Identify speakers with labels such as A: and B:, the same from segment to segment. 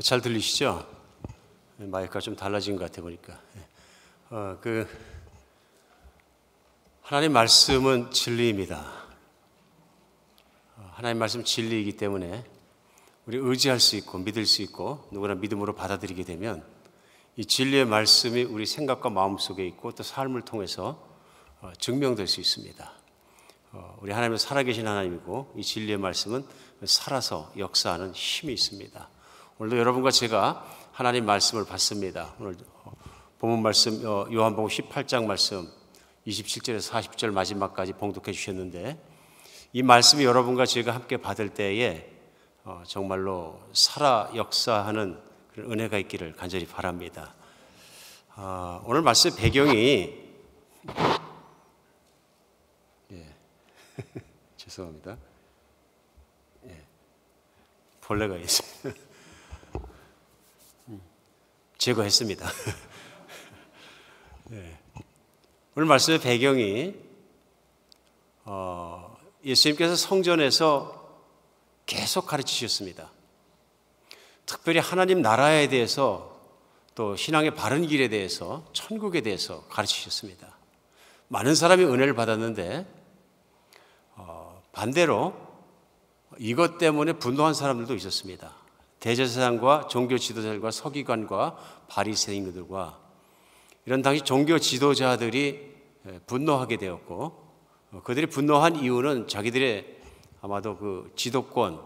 A: 잘 들리시죠? 마이크가 좀 달라진 것 같아 보니까. 하나님 말씀은 진리입니다. 하나님 말씀 진리이기 때문에 우리 의지할 수 있고 믿을 수 있고 누구나 믿음으로 받아들이게 되면 이 진리의 말씀이 우리 생각과 마음 속에 있고 또 삶을 통해서 증명될 수 있습니다. 우리 하나님은 살아계신 하나님이고 이 진리의 말씀은 살아서 역사하는 힘이 있습니다. 오늘도 여러분과 제가 하나님 말씀을 받습니다. 오늘 본문 말씀 요한복음 18장 말씀 27절에서 40절 마지막까지 봉독해 주셨는데 이 말씀이 여러분과 제가 함께 받을 때에 정말로 살아 역사하는 그런 은혜가 있기를 간절히 바랍니다. 오늘 말씀 배경이 죄송합니다. 벌레가 있습니다. 제거했습니다. 오늘 말씀의 배경이 예수님께서 성전에서 계속 가르치셨습니다. 특별히 하나님 나라에 대해서 또 신앙의 바른 길에 대해서 천국에 대해서 가르치셨습니다. 많은 사람이 은혜를 받았는데 반대로 이것 때문에 분노한 사람들도 있었습니다. 대제사장과 종교 지도자들과 서기관과 바리새인들과 이런 당시 종교 지도자들이 분노하게 되었고 그들이 분노한 이유는 자기들의 아마도 그 지도권,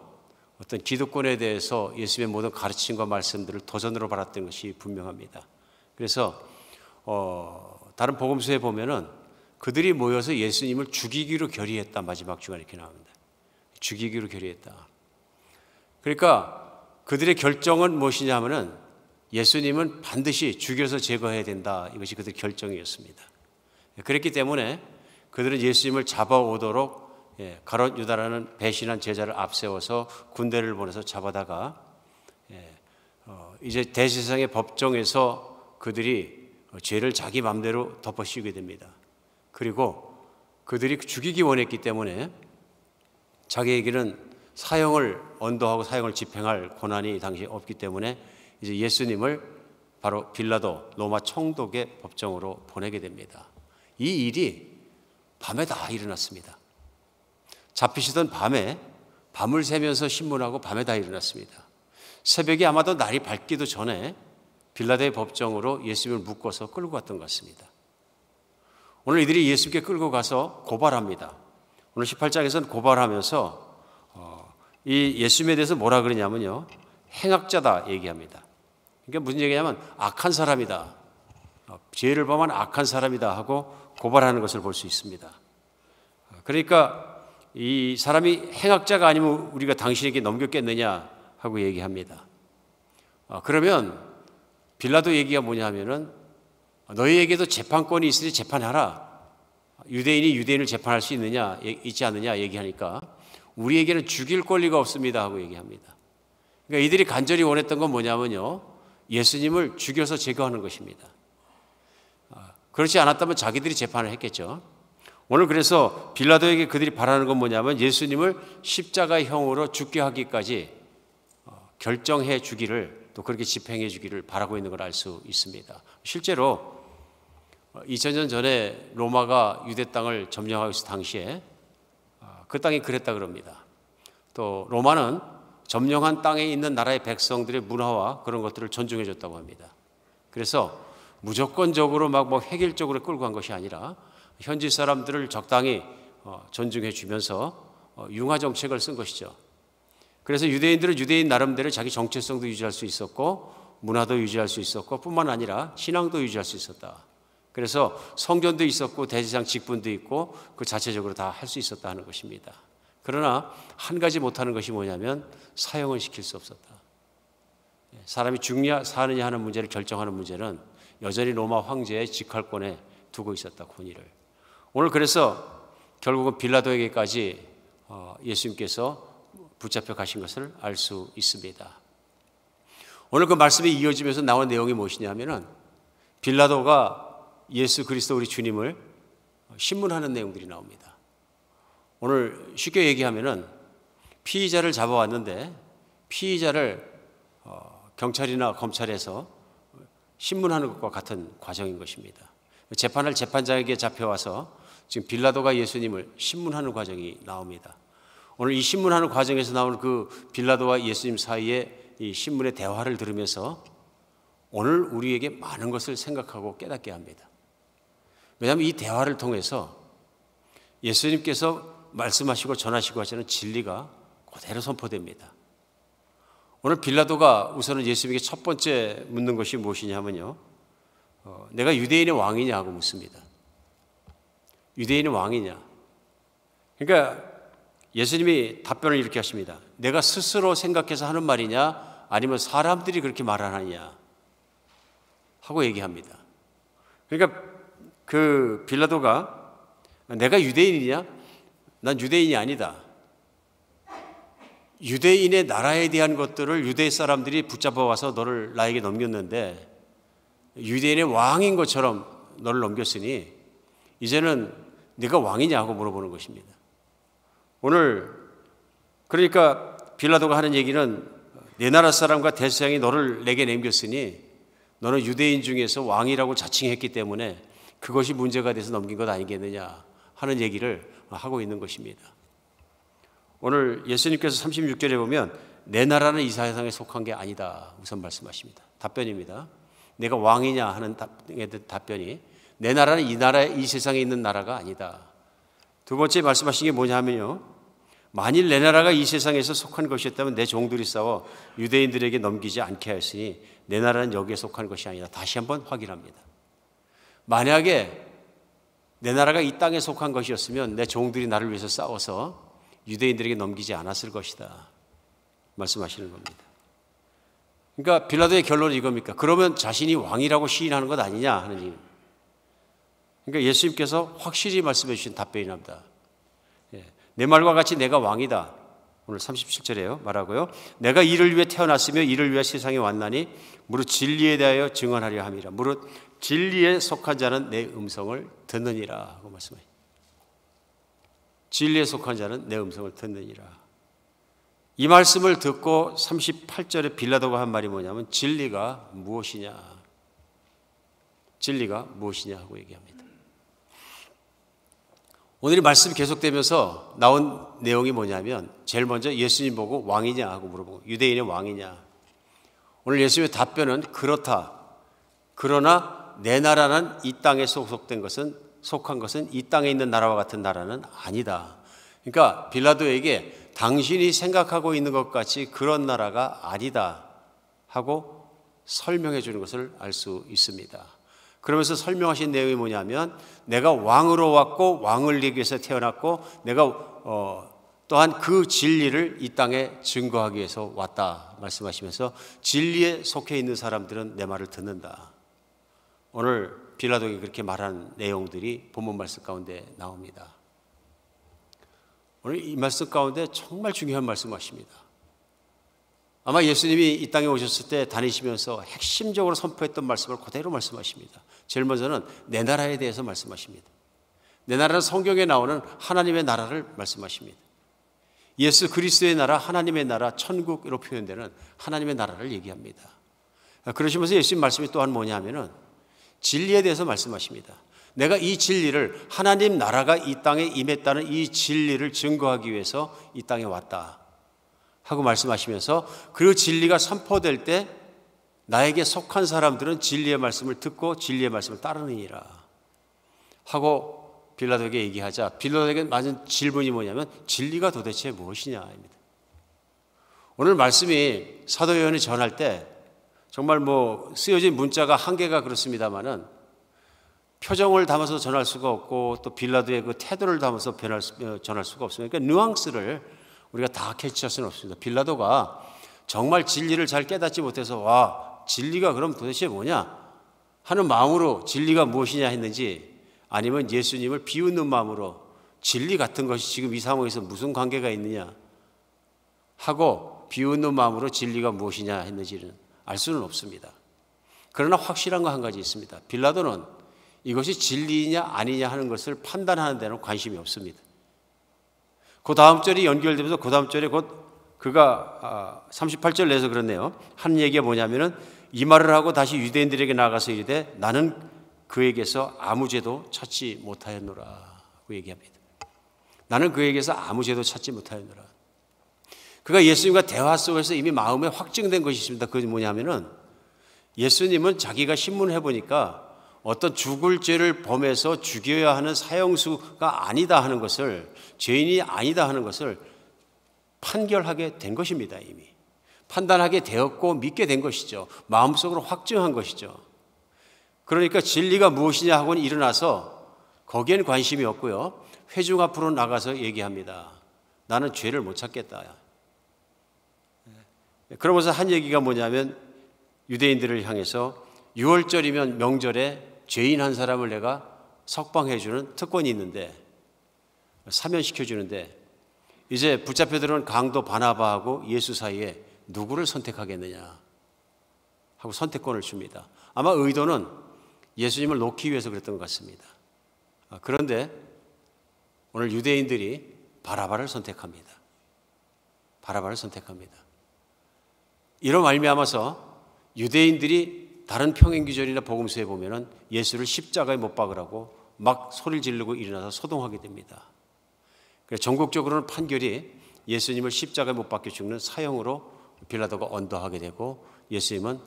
A: 어떤 기득권에 대해서 예수님의 모든 가르침과 말씀들을 도전으로 받았던 것이 분명합니다. 그래서 다른 복음서에 보면은 그들이 모여서 예수님을 죽이기로 결의했다. 마지막 주간에 이렇게 나옵니다. 죽이기로 결의했다. 그러니까 그들의 결정은 무엇이냐 하면은 예수님은 반드시 죽여서 제거해야 된다. 이것이 그들의 결정이었습니다. 그랬기 때문에 그들은 예수님을 잡아오도록 가롯 유다라는 배신한 제자를 앞세워서 군대를 보내서 잡아다가 이제 대제사장의 법정에서 그들이 죄를 자기 마음대로 덮어씌우게 됩니다. 그리고 그들이 죽이기 원했기 때문에 자기에게는 사형을 언도하고 사형을 집행할 권한이 당시에 없기 때문에 이제 예수님을 바로 빌라도 로마 총독의 법정으로 보내게 됩니다. 이 일이 밤에 다 일어났습니다. 잡히시던 밤에 밤을 새면서 신문하고 밤에 다 일어났습니다. 새벽에 아마도 날이 밝기도 전에 빌라도의 법정으로 예수님을 묶어서 끌고 갔던 것 같습니다. 오늘 이들이 예수님께 끌고 가서 고발합니다. 오늘 18장에서는 고발하면서 이 예수님에 대해서 뭐라 그러냐면요, 행악자다 얘기합니다. 그러니까 무슨 얘기냐면 악한 사람이다, 죄를 범한 악한 사람이다 하고 고발하는 것을 볼 수 있습니다. 그러니까 이 사람이 행악자가 아니면 우리가 당신에게 넘겼겠느냐 하고 얘기합니다. 그러면 빌라도 얘기가 뭐냐 하면은 너희에게도 재판권이 있으니 재판하라. 유대인이 유대인을 재판할 수 있지 않느냐 얘기하니까 우리에게는 죽일 권리가 없습니다 하고 얘기합니다. 그러니까 이들이 간절히 원했던 건 뭐냐면요, 예수님을 죽여서 제거하는 것입니다. 그렇지 않았다면 자기들이 재판을 했겠죠. 오늘 그래서 빌라도에게 그들이 바라는 건 뭐냐면 예수님을 십자가형으로 죽게 하기까지 결정해 주기를, 또 그렇게 집행해 주기를 바라고 있는 걸 알 수 있습니다. 실제로 2000년 전에 로마가 유대 땅을 점령하고 있을 당시에 그 땅이 그랬다 그럽니다. 또 로마는 점령한 땅에 있는 나라의 백성들의 문화와 그런 것들을 존중해 줬다고 합니다. 그래서 무조건적으로 획일적으로 끌고 간 것이 아니라 현지 사람들을 적당히 존중해 주면서 융화 정책을 쓴 것이죠. 그래서 유대인들은 유대인 나름대로 자기 정체성도 유지할 수 있었고 문화도 유지할 수 있었고 뿐만 아니라 신앙도 유지할 수 있었다. 그래서 성전도 있었고 대제사장 직분도 있고 그 자체적으로 다 할 수 있었다 하는 것입니다. 그러나 한 가지 못하는 것이 뭐냐면 사형을 시킬 수 없었다. 사람이 죽냐 사느냐 하는 문제를 결정하는 문제는 여전히 로마 황제의 직할권에 두고 있었다, 권위를. 오늘 그래서 결국은 빌라도에게까지 예수님께서 붙잡혀 가신 것을 알 수 있습니다. 오늘 그 말씀이 이어지면서 나온 내용이 무엇이냐면은 빌라도가 예수 그리스도 우리 주님을 신문하는 내용들이 나옵니다. 오늘 쉽게 얘기하면은 피의자를 잡아왔는데 피의자를 경찰이나 검찰에서 신문하는 것과 같은 과정인 것입니다. 재판할 재판장에게 잡혀와서 지금 빌라도가 예수님을 신문하는 과정이 나옵니다. 오늘 이 신문하는 과정에서 나오는 그 빌라도와 예수님 사이의 이 신문의 대화를 들으면서 오늘 우리에게 많은 것을 생각하고 깨닫게 합니다. 왜냐하면 이 대화를 통해서 예수님께서 말씀하시고 전하시고 하시는 진리가 그대로 선포됩니다. 오늘 빌라도가 우선은 예수님에게 첫 번째 묻는 것이 무엇이냐 하면요, 내가 유대인의 왕이냐 하고 묻습니다. 유대인의 왕이냐. 그러니까 예수님이 답변을 이렇게 하십니다. 내가 스스로 생각해서 하는 말이냐 아니면 사람들이 그렇게 말하느냐 하고 얘기합니다. 그러니까 그 빌라도가 내가 유대인이냐? 난 유대인이 아니다. 유대인의 나라에 대한 것들을 유대 사람들이 붙잡아 와서 너를 나에게 넘겼는데 유대인의 왕인 것처럼 너를 넘겼으니 이제는 네가 왕이냐 하고 물어보는 것입니다. 오늘 그러니까 빌라도가 하는 얘기는 내 나라 사람과 대제사장이 너를 내게 넘겼으니 너는 유대인 중에서 왕이라고 자칭했기 때문에 그것이 문제가 돼서 넘긴 것 아니겠느냐 하는 얘기를 하고 있는 것입니다. 오늘 예수님께서 36절에 보면 내 나라는 이 세상에 속한 게 아니다 우선 말씀하십니다. 답변입니다. 내가 왕이냐 하는 답변이 내 나라는 이 세상에 있는 나라가 아니다. 두 번째 말씀하신 게 뭐냐 하면요, 만일 내 나라가 이 세상에서 속한 것이었다면 내 종들이 싸워 유대인들에게 넘기지 않게 하였으니 내 나라는 여기에 속한 것이 아니다. 다시 한번 확인합니다. 만약에 내 나라가 이 땅에 속한 것이었으면 내 종들이 나를 위해서 싸워서 유대인들에게 넘기지 않았을 것이다 말씀하시는 겁니다. 그러니까 빌라도의 결론은 이겁니까? 그러면 자신이 왕이라고 시인하는 것 아니냐 하는 얘기입니다. 그러니까 예수님께서 확실히 말씀해 주신 답변이 납니다. 내 말과 같이 내가 왕이다. 오늘 37절에요 말하고요, 내가 이를 위해 태어났으며 이를 위해 세상에 왔나니 무릇 진리에 대하여 증언하려 함이라. 무릇 진리에 속한 자는 내 음성을 듣느니라 하고 말씀합니다. 진리에 속한 자는 내 음성을 듣느니라. 이 말씀을 듣고 38절에 빌라도가 한 말이 뭐냐면 진리가 무엇이냐, 진리가 무엇이냐 하고 얘기합니다. 오늘 이 말씀이 계속되면서 나온 내용이 뭐냐면 제일 먼저 예수님 보고 왕이냐 하고 물어보고 유대인의 왕이냐. 오늘 예수님의 답변은 그렇다. 그러나 내 나라는 이 땅에 속한 것은 이 땅에 있는 나라와 같은 나라는 아니다. 그러니까 빌라도에게 당신이 생각하고 있는 것 같이 그런 나라가 아니다 하고 설명해 주는 것을 알 수 있습니다. 그러면서 설명하신 내용이 뭐냐면 내가 왕으로 왔고 왕을 이기 위해서 태어났고 내가 또한 그 진리를 이 땅에 증거하기 위해서 왔다 말씀하시면서 진리에 속해 있는 사람들은 내 말을 듣는다. 오늘 빌라도에게 그렇게 말한 내용들이 본문 말씀 가운데 나옵니다. 오늘 이 말씀 가운데 정말 중요한 말씀하십니다. 아마 예수님이 이 땅에 오셨을 때 다니시면서 핵심적으로 선포했던 말씀을 그대로 말씀하십니다. 제일 먼저는 내 나라에 대해서 말씀하십니다. 내 나라는 성경에 나오는 하나님의 나라를 말씀하십니다. 예수 그리스도의 나라, 하나님의 나라, 천국으로 표현되는 하나님의 나라를 얘기합니다. 그러시면서 예수님 말씀이 또한 뭐냐 하면은 진리에 대해서 말씀하십니다. 내가 이 진리를 하나님 나라가 이 땅에 임했다는 이 진리를 증거하기 위해서 이 땅에 왔다 하고 말씀하시면서 그 진리가 선포될 때 나에게 속한 사람들은 진리의 말씀을 듣고 진리의 말씀을 따르느니라 하고 빌라도에게 얘기하자 빌라도에게 맞은 질문이 뭐냐면 진리가 도대체 무엇이냐입니다. 오늘 말씀이 사도 요한이 전할 때 정말 쓰여진 문자가 한계가 그렇습니다만은 표정을 담아서 전할 수가 없고 또 빌라도의 그 태도를 담아서 전할 수가 없습니다. 그러니까 뉘앙스를 우리가 다 캐치할 수는 없습니다. 빌라도가 정말 진리를 잘 깨닫지 못해서 와 진리가 그럼 도대체 뭐냐 하는 마음으로 진리가 무엇이냐 했는지 아니면 예수님을 비웃는 마음으로 진리 같은 것이 지금 이 상황에서 무슨 관계가 있느냐 하고 비웃는 마음으로 진리가 무엇이냐 했는지는 알 수는 없습니다. 그러나 확실한 거 한 가지 있습니다. 빌라도는 이것이 진리냐 아니냐 하는 것을 판단하는 데는 관심이 없습니다. 그 다음 절이 연결되면서 그 다음 절에 곧 그가 38절 내에서 그렇네요. 한 얘기가 뭐냐면은 이 말을 하고 다시 유대인들에게 나가서 이르되 나는 그에게서 아무 죄도 찾지 못하였노라 고 얘기합니다. 나는 그에게서 아무 죄도 찾지 못하였노라. 그가 예수님과 대화 속에서 이미 마음에 확증된 것이 있습니다. 그게 뭐냐면은 예수님은 자기가 신문을 해보니까 어떤 죽을 죄를 범해서 죽여야 하는 사형수가 아니다 하는 것을, 죄인이 아니다 하는 것을 판결하게 된 것입니다. 이미 판단하게 되었고 믿게 된 것이죠. 마음속으로 확증한 것이죠. 그러니까 진리가 무엇이냐 하고는 일어나서 거기에는 관심이 없고요, 회중 앞으로 나가서 얘기합니다. 나는 죄를 못 찾겠다. 그러면서 한 얘기가 뭐냐면 유대인들을 향해서 6월절이면 명절에 죄인 한 사람을 내가 석방해 주는 특권이 있는데, 사면시켜 주는데 이제 붙잡혀 들어온 강도 바나바하고 예수 사이에 누구를 선택하겠느냐 하고 선택권을 줍니다. 아마 의도는 예수님을 놓기 위해서 그랬던 것 같습니다. 그런데 오늘 유대인들이 바라바를 선택합니다. 바라바를 선택합니다. 이로 말미암아서 유대인들이 다른 평행규절이나 복음서에 보면은 예수를 십자가에 못 박으라고 막 소리를 지르고 일어나서 소동하게 됩니다. 그래서 전국적으로는 판결이 예수님을 십자가에 못 박혀 죽는 사형으로 빌라도가 언도하게 되고 예수님은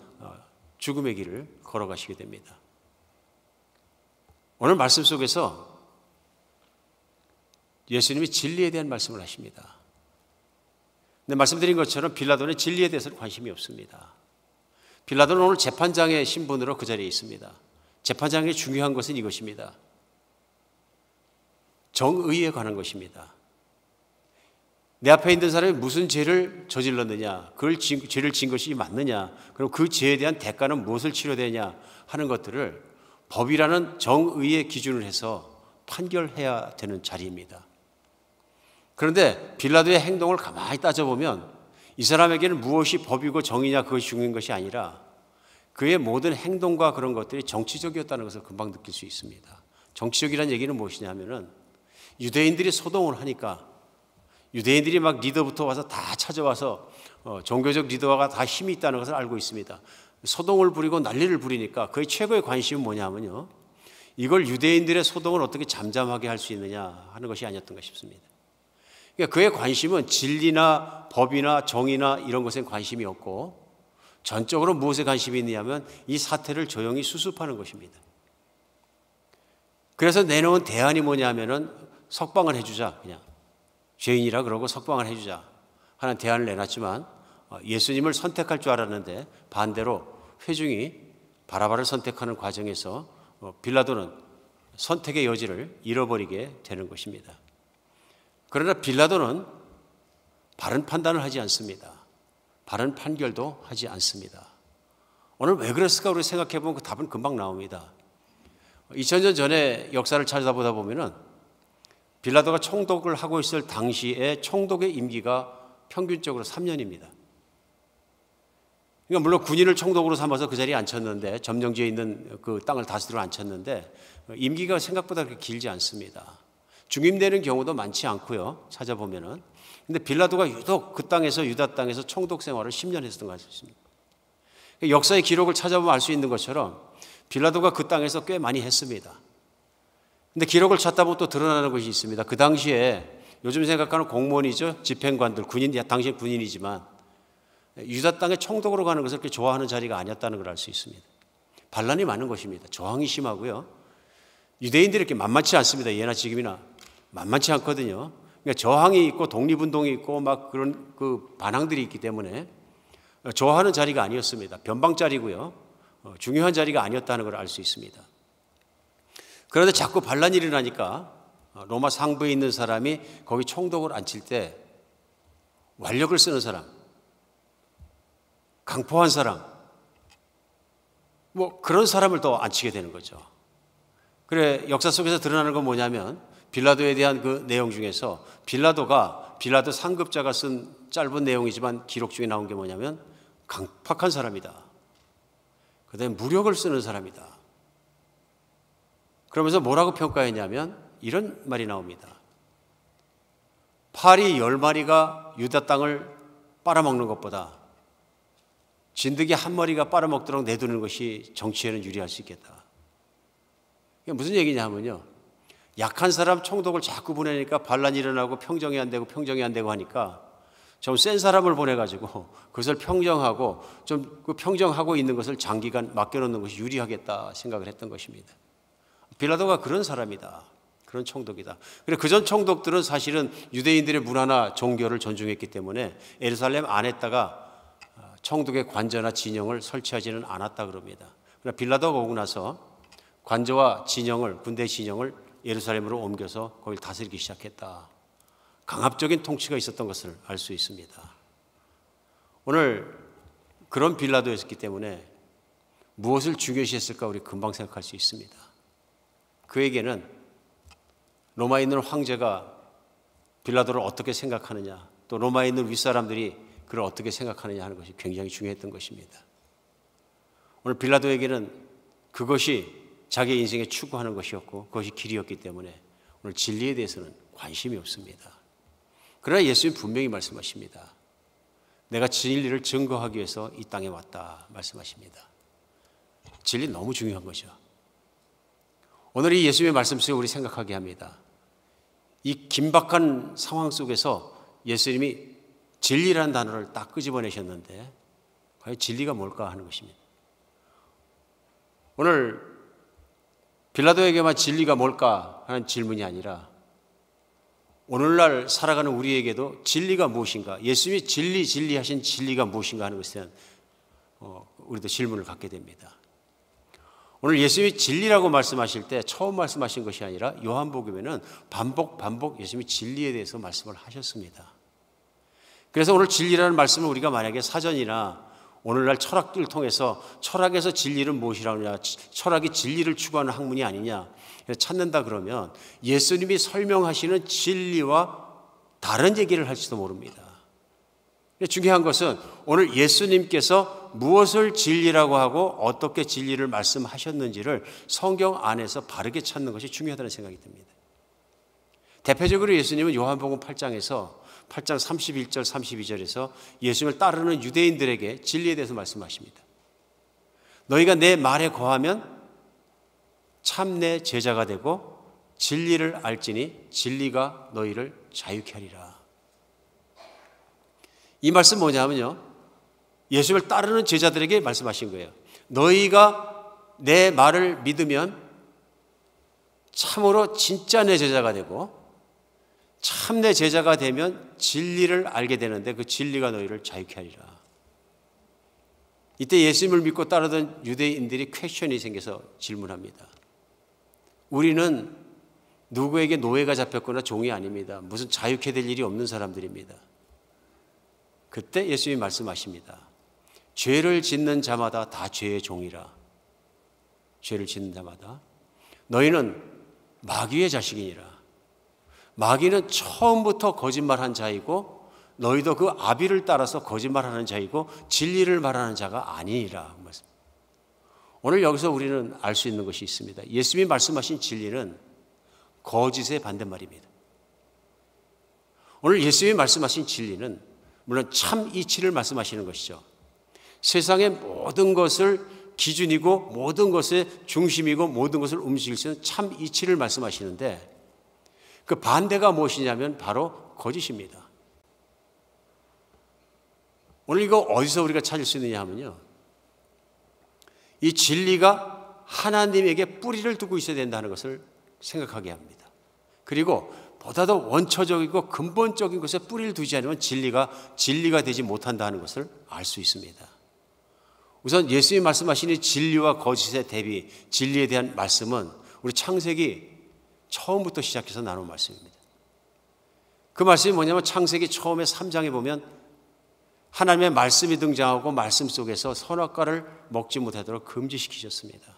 A: 죽음의 길을 걸어가시게 됩니다. 오늘 말씀 속에서 예수님이 진리에 대한 말씀을 하십니다. 근데 말씀드린 것처럼 빌라도는 진리에 대해서는 관심이 없습니다. 빌라도는 오늘 재판장의 신분으로 그 자리에 있습니다. 재판장의 중요한 것은 이것입니다. 정의에 관한 것입니다. 내 앞에 있는 사람이 무슨 죄를 저질렀느냐, 죄를 지은 것이 맞느냐, 그럼 그 죄에 대한 대가는 무엇을 치러야 되냐 하는 것들을 법이라는 정의의 기준을 해서 판결해야 되는 자리입니다. 그런데 빌라도의 행동을 가만히 따져보면 이 사람에게는 무엇이 법이고 정의냐 그것이 중요한 것이 아니라 그의 모든 행동과 그런 것들이 정치적이었다는 것을 금방 느낄 수 있습니다. 정치적이라는 얘기는 무엇이냐 하면은 유대인들이 소동을 하니까 유대인들이 막 리더부터 와서 다 찾아와서 종교적 리더가 다 힘이 있다는 것을 알고 있습니다. 소동을 부리고 난리를 부리니까 그의 최고의 관심은 뭐냐면요, 이걸 유대인들의 소동을 어떻게 잠잠하게 할 수 있느냐 하는 것이 아니었던가 싶습니다. 그러니까 그의 관심은 진리나 법이나 정의나 이런 것에 관심이 없고 전적으로 무엇에 관심이 있느냐면 이 사태를 조용히 수습하는 것입니다. 그래서 내놓은 대안이 뭐냐면은 석방을 해주자, 그냥 죄인이라 그러고 석방을 해주자 하는 대안을 내놨지만 예수님을 선택할 줄 알았는데 반대로 회중이 바라바를 선택하는 과정에서 빌라도는 선택의 여지를 잃어버리게 되는 것입니다. 그러나 빌라도는 바른 판단을 하지 않습니다. 바른 판결도 하지 않습니다. 오늘 왜 그랬을까 우리 생각해 보면 그 답은 금방 나옵니다. 2000년 전에 역사를 찾아보다 보면은 빌라도가 총독을 하고 있을 당시에 총독의 임기가 평균적으로 3년입니다. 그러니까 물론 군인을 총독으로 삼아서 그 자리에 앉혔는데, 점령지에 있는 그 땅을 다스리러 앉혔는데 임기가 생각보다 그렇게 길지 않습니다. 중임되는 경우도 많지 않고요, 찾아보면은. 근데 빌라도가 유독 그 땅에서, 유다 땅에서 총독 생활을 10년 했었던 것 같습니다. 역사의 기록을 찾아보면 알 수 있는 것처럼 빌라도가 그 땅에서 꽤 많이 했습니다. 근데 기록을 찾다 보면 또 드러나는 것이 있습니다. 그 당시에 요즘 생각하는 공무원이죠, 집행관들, 군인, 당시 군인이지만 유다 땅에 총독으로 가는 것을 그렇게 좋아하는 자리가 아니었다는 걸 알 수 있습니다. 반란이 많은 것입니다. 저항이 심하고요. 유대인들이 이렇게 만만치 않습니다. 예나 지금이나 만만치 않거든요. 그러니까 저항이 있고 독립운동이 있고 막 그런 그 반항들이 있기 때문에 좋아하는 자리가 아니었습니다. 변방자리고요. 중요한 자리가 아니었다는 걸 알 수 있습니다. 그런데 자꾸 반란이 일어나니까 로마 상부에 있는 사람이 거기 총독을 앉힐 때 완력을 쓰는 사람, 강포한 사람, 뭐 그런 사람을 더 앉히게 되는 거죠. 그래, 역사 속에서 드러나는 건 뭐냐면 빌라도에 대한 그 내용 중에서 빌라도 상급자가 쓴 짧은 내용이지만 기록 중에 나온 게 뭐냐면 강팍한 사람이다. 그다음에 무력을 쓰는 사람이다. 그러면서 뭐라고 평가했냐면 이런 말이 나옵니다. 파리 10마리가 유다 땅을 빨아먹는 것보다 진드기 한 마리가 빨아먹도록 내두는 것이 정치에는 유리할 수 있겠다. 이게 무슨 얘기냐 하면요, 약한 사람 총독을 자꾸 보내니까 반란이 일어나고 평정이 안 되고 하니까 좀 센 사람을 보내가지고 그것을 평정하고 좀 그 평정하고 있는 것을 장기간 맡겨놓는 것이 유리하겠다 생각을 했던 것입니다. 빌라도가 그런 사람이다. 그런 총독이다. 그리고 그전 총독들은 사실은 유대인들의 문화나 종교를 존중했기 때문에 예루살렘 안에다가 총독의 관저나 진영을 설치하지는 않았다 그럽니다. 그러나 빌라도가 오고 나서 관저와 진영을, 군대 진영을 예루살렘으로 옮겨서 거기를 다스리기 시작했다. 강압적인 통치가 있었던 것을 알 수 있습니다. 오늘 그런 빌라도였기 때문에 무엇을 중요시했을까 우리 금방 생각할 수 있습니다. 그에게는 로마에 있는 황제가 빌라도를 어떻게 생각하느냐, 또 로마에 있는 윗사람들이 그를 어떻게 생각하느냐 하는 것이 굉장히 중요했던 것입니다. 오늘 빌라도에게는 그것이 자기의 인생에 추구하는 것이었고 그것이 길이었기 때문에 오늘 진리에 대해서는 관심이 없습니다. 그러나 예수님 분명히 말씀하십니다. 내가 진리를 증거하기 위해서 이 땅에 왔다 말씀하십니다. 진리 너무 중요한 거죠. 오늘 이 예수님의 말씀 속에 우리 생각하게 합니다. 이 긴박한 상황 속에서 예수님이 진리라는 단어를 딱 끄집어내셨는데 과연 진리가 뭘까 하는 것입니다. 오늘 빌라도에게만 진리가 뭘까 하는 질문이 아니라 오늘날 살아가는 우리에게도 진리가 무엇인가, 예수님이 진리하신 진리가 무엇인가 하는 것에 대한 우리도 질문을 갖게 됩니다. 오늘 예수님이 진리라고 말씀하실 때 처음 말씀하신 것이 아니라 요한복음에는 반복 예수님이 진리에 대해서 말씀을 하셨습니다. 그래서 오늘 진리라는 말씀을 우리가 만약에 사전이나 오늘날 철학들을 통해서 철학에서 진리는 무엇이라고 하냐, 철학이 진리를 추구하는 학문이 아니냐 찾는다 그러면 예수님이 설명하시는 진리와 다른 얘기를 할지도 모릅니다. 중요한 것은 오늘 예수님께서 무엇을 진리라고 하고 어떻게 진리를 말씀하셨는지를 성경 안에서 바르게 찾는 것이 중요하다는 생각이 듭니다. 대표적으로 예수님은 요한복음 8장 31절 32절에서 예수님을 따르는 유대인들에게 진리에 대해서 말씀하십니다. 너희가 내 말에 거하면 참 내 제자가 되고 진리를 알지니 진리가 너희를 자유케 하리라. 이 말씀 뭐냐면요, 예수님을 따르는 제자들에게 말씀하신 거예요. 너희가 내 말을 믿으면 참으로 진짜 내 제자가 되고 참 내 제자가 되면 진리를 알게 되는데 그 진리가 너희를 자유케 하리라. 이때 예수님을 믿고 따르던 유대인들이 퀘션이 생겨서 질문합니다. 우리는 누구에게 노예가 잡혔거나 종이 아닙니다. 무슨 자유케 될 일이 없는 사람들입니다. 그때 예수님이 말씀하십니다. 죄를 짓는 자마다 다 죄의 종이라. 죄를 짓는 자마다. 너희는 마귀의 자식이니라. 마귀는 처음부터 거짓말한 자이고 너희도 그 아비를 따라서 거짓말하는 자이고 진리를 말하는 자가 아니니라. 오늘 여기서 우리는 알 수 있는 것이 있습니다. 예수님이 말씀하신 진리는 거짓의 반대말입니다. 오늘 예수님이 말씀하신 진리는 물론 참 이치를 말씀하시는 것이죠. 세상의 모든 것을 기준이고 모든 것의 중심이고 모든 것을 움직일 수 있는 참 이치를 말씀하시는데 그 반대가 무엇이냐면 바로 거짓입니다. 오늘 이거 어디서 우리가 찾을 수 있느냐 하면요, 이 진리가 하나님에게 뿌리를 두고 있어야 된다는 것을 생각하게 합니다. 그리고 보다 더 원초적이고 근본적인 것에 뿌리를 두지 않으면 진리가 되지 못한다는 것을 알 수 있습니다. 우선 예수님이 말씀하시는 진리와 거짓의 대비, 진리에 대한 말씀은 우리 창세기 처음부터 시작해서 나눈 말씀입니다. 그 말씀이 뭐냐면 창세기 처음에 3장에 보면 하나님의 말씀이 등장하고 말씀 속에서 선악과를 먹지 못하도록 금지시키셨습니다.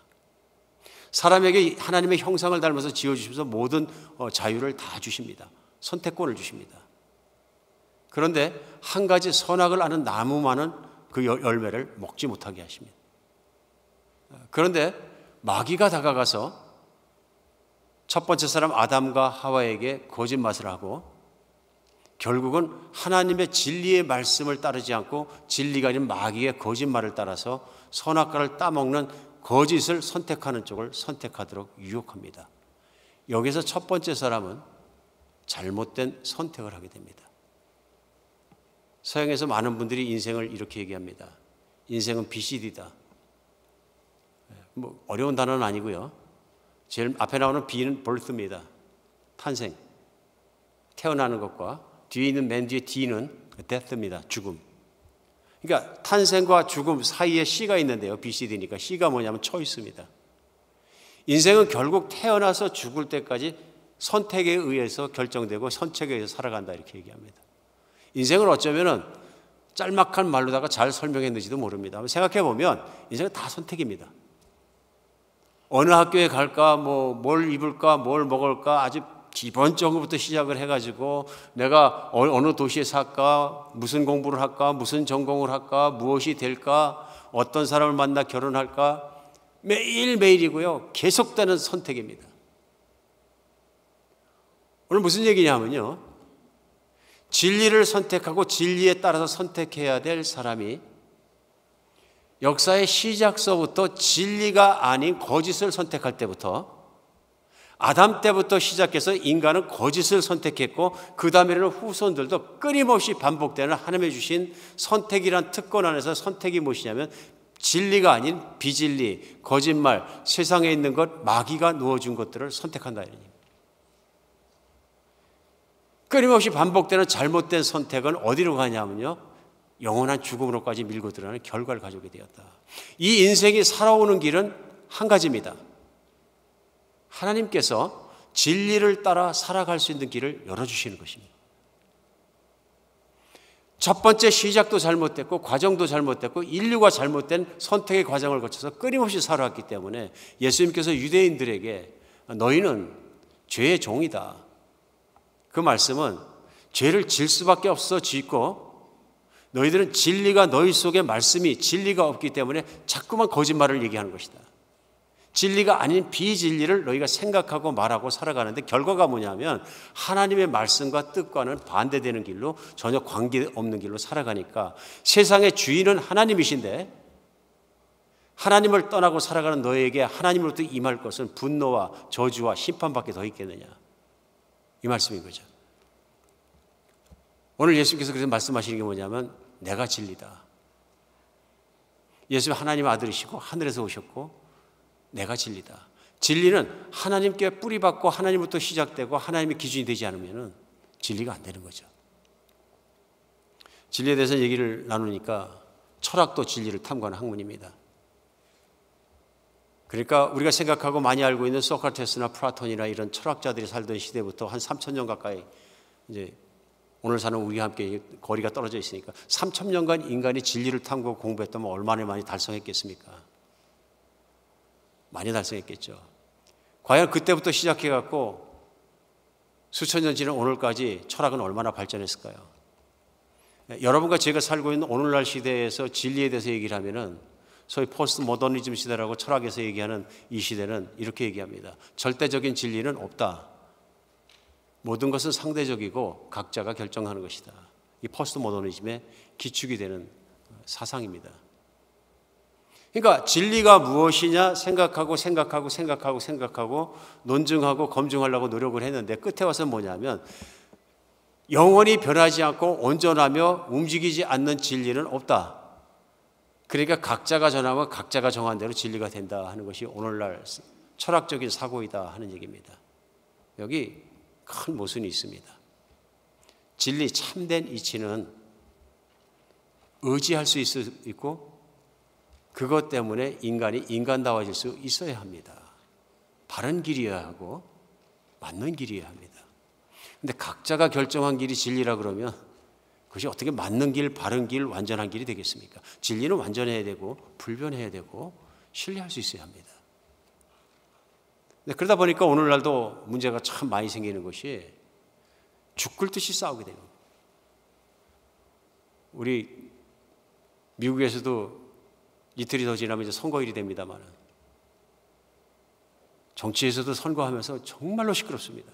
A: 사람에게 하나님의 형상을 닮아서 지어주시면서 모든 자유를 다 주십니다. 선택권을 주십니다. 그런데 한 가지 선악을 아는 나무만은 그 열매를 먹지 못하게 하십니다. 그런데 마귀가 다가가서 첫 번째 사람 아담과 하와에게 거짓말을 하고 결국은 하나님의 진리의 말씀을 따르지 않고 진리가 아닌 마귀의 거짓말을 따라서 선악과를 따먹는 거짓을 선택하는 쪽을 선택하도록 유혹합니다. 여기서 첫 번째 사람은 잘못된 선택을 하게 됩니다. 서양에서 많은 분들이 인생을 이렇게 얘기합니다. 인생은 BCD다. 뭐 어려운 단어는 아니고요. 제일 앞에 나오는 B는 birth입니다. 탄생, 태어나는 것과 뒤에 있는 맨 뒤에 D는 death입니다. 죽음. 그러니까 탄생과 죽음 사이에 C가 있는데요. BCD니까 C가 뭐냐면 choice입니다. 인생은 결국 태어나서 죽을 때까지 선택에 의해서 결정되고 선택에 의해서 살아간다 이렇게 얘기합니다. 인생을 어쩌면은 짤막한 말로다가 잘 설명했는지도 모릅니다. 생각해 보면 인생은 다 선택입니다. 어느 학교에 갈까, 뭘 입을까, 뭘 먹을까, 아주 기본적으로부터 시작을 해가지고 내가 어느 도시에 살까, 무슨 공부를 할까, 무슨 전공을 할까, 무엇이 될까, 어떤 사람을 만나 결혼할까, 매일매일이고요. 계속되는 선택입니다. 오늘 무슨 얘기냐면요. 진리를 선택하고 진리에 따라서 선택해야 될 사람이 역사의 시작서부터 진리가 아닌 거짓을 선택할 때부터 아담 때부터 시작해서 인간은 거짓을 선택했고 그 다음에는 후손들도 끊임없이 반복되는 하나님의 주신 선택이란 특권 안에서 선택이 무엇이냐면 진리가 아닌 비진리, 거짓말, 세상에 있는 것, 마귀가 누워준 것들을 선택한다 이런 얘기입니다. 끊임없이 반복되는 잘못된 선택은 어디로 가냐면요. 영원한 죽음으로까지 밀고 들어가는 결과를 가져오게 되었다. 이 인생이 살아오는 길은 한 가지입니다. 하나님께서 진리를 따라 살아갈 수 있는 길을 열어주시는 것입니다. 첫 번째 시작도 잘못됐고 과정도 잘못됐고 인류가 잘못된 선택의 과정을 거쳐서 끊임없이 살아왔기 때문에 예수님께서 유대인들에게 너희는 죄의 종이다. 그 말씀은 죄를 질 수밖에 없어 짓고 너희들은 진리가 너희 속에 말씀이 진리가 없기 때문에 자꾸만 거짓말을 얘기하는 것이다. 진리가 아닌 비진리를 너희가 생각하고 말하고 살아가는데 결과가 뭐냐면 하나님의 말씀과 뜻과는 반대되는 길로 전혀 관계없는 길로 살아가니까 세상의 주인은 하나님이신데 하나님을 떠나고 살아가는 너에게 하나님으로부터 임할 것은 분노와 저주와 심판밖에 더 있겠느냐. 이 말씀인 거죠. 오늘 예수님께서 그래서 말씀하시는 게 뭐냐면 내가 진리다. 예수님 하나님의 아들이시고 하늘에서 오셨고 내가 진리다. 진리는 하나님께 뿌리박고 하나님부터 시작되고 하나님의 기준이 되지 않으면 진리가 안 되는 거죠. 진리에 대해서 얘기를 나누니까 철학도 진리를 탐구하는 학문입니다. 그러니까 우리가 생각하고 많이 알고 있는 소크라테스나 플라톤이나 이런 철학자들이 살던 시대부터 한 3,000년 가까이 이제 오늘 사는 우리와 함께 거리가 떨어져 있으니까 3,000년간 인간이 진리를 탐구하고 공부했다면 얼마나 많이 달성했겠습니까? 많이 달성했겠죠. 과연 그때부터 시작해갖고 수천 년 지난 오늘까지 철학은 얼마나 발전했을까요? 여러분과 제가 살고 있는 오늘날 시대에서 진리에 대해서 얘기를 하면은 소위 포스트 모더니즘 시대라고 철학에서 얘기하는 이 시대는 이렇게 얘기합니다. 절대적인 진리는 없다. 모든 것은 상대적이고 각자가 결정하는 것이다. 이 포스트 모더니즘의 기축이 되는 사상입니다. 그러니까 진리가 무엇이냐 생각하고 논증하고 검증하려고 노력을 했는데 끝에 와서 뭐냐면 영원히 변하지 않고 온전하며 움직이지 않는 진리는 없다. 그러니까 각자가 전하면 각자가 정한 대로 진리가 된다 하는 것이 오늘날 철학적인 사고이다 하는 얘기입니다. 여기 큰 모순이 있습니다. 진리 참된 이치는 의지할 수 있고 그것 때문에 인간이 인간다워질 수 있어야 합니다. 바른 길이어야 하고 맞는 길이어야 합니다. 그런데 각자가 결정한 길이 진리라 그러면 그것이 어떻게 맞는 길, 바른 길, 완전한 길이 되겠습니까? 진리는 완전해야 되고 불변해야 되고 신뢰할 수 있어야 합니다. 그러다 보니까 오늘날도 문제가 참 많이 생기는 것이 죽을 듯이 싸우게 되는 거예요. 우리 미국에서도 이틀이 더 지나면 이제 선거일이 됩니다만 정치에서도 선거하면서 정말로 시끄럽습니다.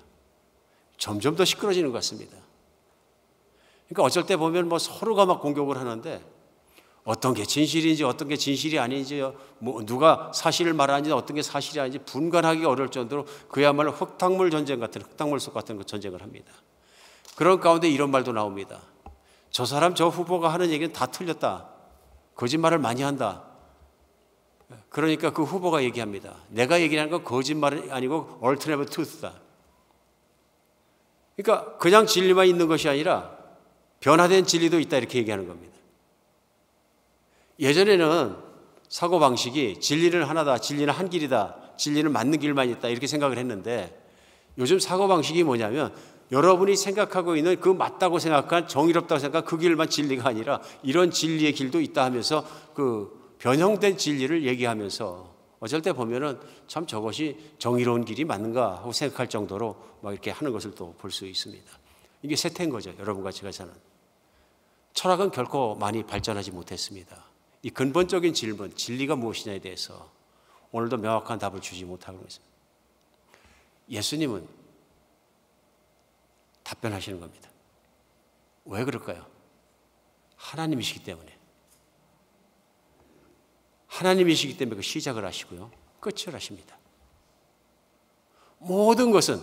A: 점점 더 시끄러지는 것 같습니다. 그러니까 어쩔 때 보면 뭐 서로가 막 공격을 하는데 어떤 게 진실인지 어떤 게 진실이 아닌지 뭐 누가 사실을 말하는지 어떤 게 사실이 아닌지 분간하기 어려울 정도로 그야말로 흙탕물 전쟁 같은 흙탕물 속 같은 그 전쟁을 합니다. 그런 가운데 이런 말도 나옵니다. 저 사람 저 후보가 하는 얘기는 다 틀렸다. 거짓말을 많이 한다. 그러니까 그 후보가 얘기합니다. 내가 얘기하는 건 거짓말이 아니고 alternative truth다. 그러니까 그냥 진리만 있는 것이 아니라 변화된 진리도 있다 이렇게 얘기하는 겁니다. 예전에는 사고방식이 진리는 하나다, 진리는 한 길이다, 진리는 맞는 길만 있다 이렇게 생각을 했는데 요즘 사고방식이 뭐냐면 여러분이 생각하고 있는 그 맞다고 생각한 정의롭다고 생각한 그 길만 진리가 아니라 이런 진리의 길도 있다 하면서 그 변형된 진리를 얘기하면서 어쩔 때 보면은 참 저것이 정의로운 길이 맞는가 하고 생각할 정도로 막 이렇게 하는 것을 또 볼 수 있습니다. 이게 세태인 거죠. 여러분과 제가 사는. 철학은 결코 많이 발전하지 못했습니다. 이 근본적인 질문, 진리가 무엇이냐에 대해서 오늘도 명확한 답을 주지 못하고 있습니다. 예수님은 답변하시는 겁니다. 왜 그럴까요? 하나님이시기 때문에. 하나님이시기 때문에 그 시작을 하시고요. 끝을 하십니다. 모든 것은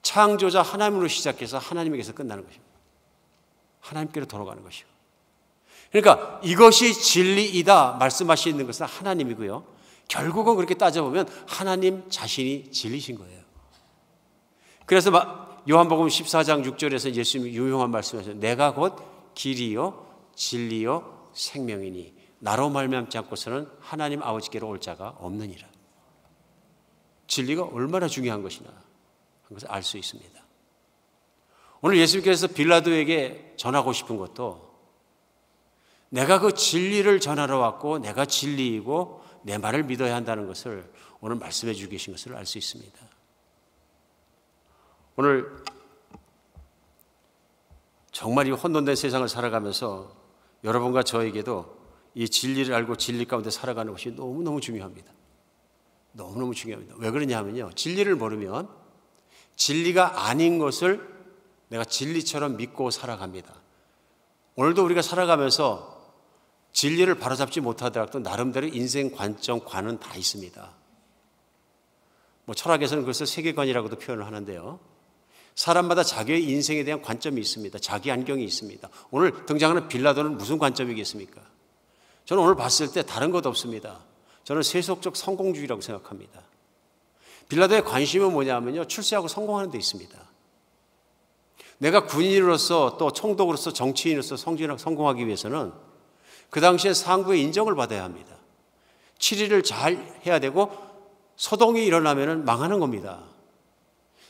A: 창조자 하나님으로 시작해서 하나님에게서 끝나는 것입니다. 하나님께로 돌아가는 것이고. 그러니까 이것이 진리이다 말씀하시는 것은 하나님이고요. 결국은 그렇게 따져보면 하나님 자신이 진리신 거예요. 그래서 요한복음 14장 6절에서 예수님이 유용한 말씀하셨어요. 내가 곧 길이요 진리요 생명이니 나로 말미암지 않고서는 하나님 아버지께로 올 자가 없느니라. 진리가 얼마나 중요한 것이냐 하는 것을 알 수 있습니다. 오늘 예수님께서 빌라도에게 전하고 싶은 것도 내가 그 진리를 전하러 왔고 내가 진리이고 내 말을 믿어야 한다는 것을 오늘 말씀해 주고 계신 것을 알 수 있습니다. 오늘 정말 이 혼돈된 세상을 살아가면서 여러분과 저에게도 이 진리를 알고 진리 가운데 살아가는 것이 너무너무 중요합니다. 너무너무 중요합니다. 왜 그러냐 하면요. 진리를 모르면 진리가 아닌 것을 내가 진리처럼 믿고 살아갑니다. 오늘도 우리가 살아가면서 진리를 바로잡지 못하더라도 나름대로 인생 관점관은 다 있습니다. 뭐 철학에서는 그것을 세계관이라고도 표현을 하는데요. 사람마다 자기의 인생에 대한 관점이 있습니다. 자기 안경이 있습니다. 오늘 등장하는 빌라도는 무슨 관점이겠습니까? 저는 오늘 봤을 때 다른 것 없습니다. 저는 세속적 성공주의라고 생각합니다. 빌라도의 관심은 뭐냐면요. 출세하고 성공하는 데 있습니다. 내가 군인으로서 또 총독으로서 정치인으로서 성공하기 위해서는 그 당시에 상부의 인정을 받아야 합니다. 치리를 잘 해야 되고 소동이 일어나면 망하는 겁니다.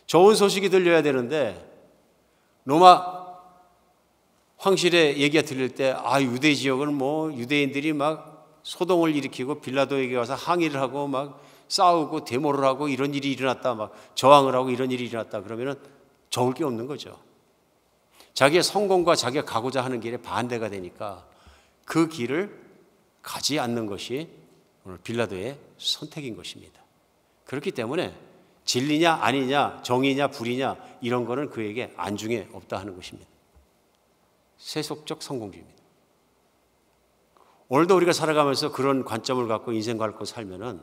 A: 좋은 소식이 들려야 되는데 로마 황실의 얘기가 들릴 때 유대 지역은 뭐 유대인들이 막 소동을 일으키고 빌라도에게 와서 항의를 하고 막 싸우고 데모를 하고 이런 일이 일어났다 막 저항을 하고 이런 일이 일어났다 그러면은 적을 게 없는 거죠. 자기의 성공과 자기가 가고자 하는 길에 반대가 되니까 그 길을 가지 않는 것이 오늘 빌라도의 선택인 것입니다. 그렇기 때문에 진리냐 아니냐 정의냐 불이냐 이런 거는 그에게 안중에 없다 하는 것입니다. 세속적 성공주의입니다. 오늘도 우리가 살아가면서 그런 관점을 갖고 인생을 갖고 살면은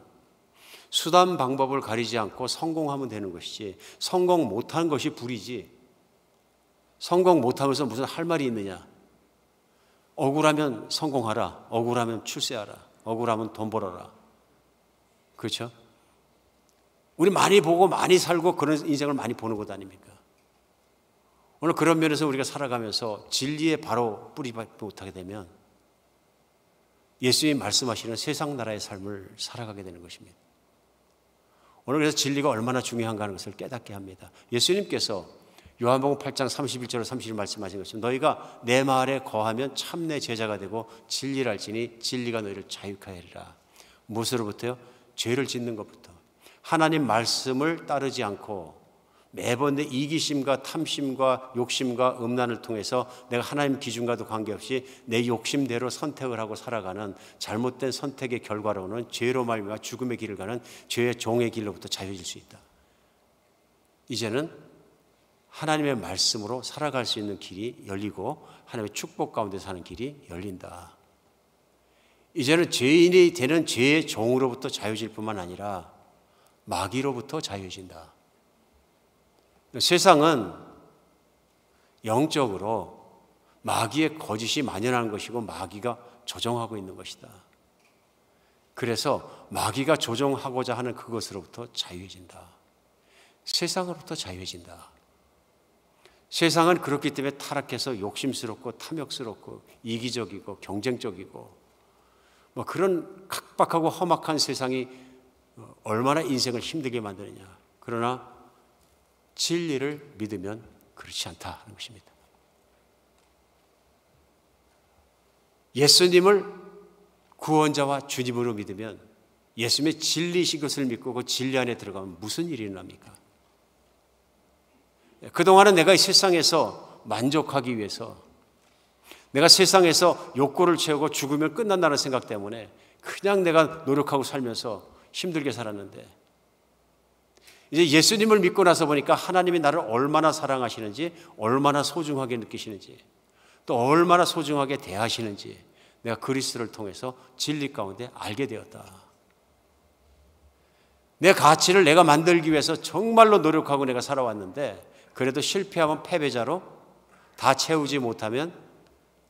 A: 수단 방법을 가리지 않고 성공하면 되는 것이지 성공 못한 것이 불이지 성공 못하면서 무슨 할 말이 있느냐. 억울하면 성공하라. 억울하면 출세하라. 억울하면 돈 벌어라. 그렇죠? 우리 많이 보고 많이 살고 그런 인생을 많이 보는 것 아닙니까? 오늘 그런 면에서 우리가 살아가면서 진리에 바로 뿌리 못하게 되면 예수님이 말씀하시는 세상 나라의 삶을 살아가게 되는 것입니다. 오늘 그래서 진리가 얼마나 중요한가 하는 것을 깨닫게 합니다. 예수님께서 요한복음 8장 31절 30절 말씀하신 것처럼 너희가 내 말에 거하면 참 내 제자가 되고 진리를 알지니 진리가 너희를 자유케 하리라. 무엇으로부터요? 죄를 짓는 것부터. 하나님 말씀을 따르지 않고 매번 내 이기심과 탐심과 욕심과 음란을 통해서 내가 하나님 기준과도 관계없이 내 욕심대로 선택을 하고 살아가는 잘못된 선택의 결과로는 죄로 말미암아 죽음의 길을 가는 죄의 종의 길로부터 자유해질 수 있다. 이제는 하나님의 말씀으로 살아갈 수 있는 길이 열리고 하나님의 축복 가운데 사는 길이 열린다. 이제는 죄인이 되는 죄의 종으로부터 자유해질 뿐만 아니라 마귀로부터 자유해진다. 세상은 영적으로 마귀의 거짓이 만연하는 것이고 마귀가 조종하고 있는 것이다. 그래서 마귀가 조종하고자 하는 그것으로부터 자유해진다. 세상으로부터 자유해진다. 세상은 그렇기 때문에 타락해서 욕심스럽고 탐욕스럽고 이기적이고 경쟁적이고 뭐 그런 각박하고 험악한 세상이 얼마나 인생을 힘들게 만드느냐. 그러나 진리를 믿으면 그렇지 않다는 것입니다. 예수님을 구원자와 주님으로 믿으면 예수님의 진리이신 것을 믿고 그 진리 안에 들어가면 무슨 일이 일어납니까? 그동안은 내가 이 세상에서 만족하기 위해서 내가 세상에서 욕구를 채우고 죽으면 끝난다는 생각 때문에 그냥 내가 노력하고 살면서 힘들게 살았는데 이제 예수님을 믿고 나서 보니까 하나님이 나를 얼마나 사랑하시는지 얼마나 소중하게 느끼시는지 또 얼마나 소중하게 대하시는지 내가 그리스도를 통해서 진리 가운데 알게 되었다. 내 가치를 내가 만들기 위해서 정말로 노력하고 내가 살아왔는데 그래도 실패하면 패배자로 다 채우지 못하면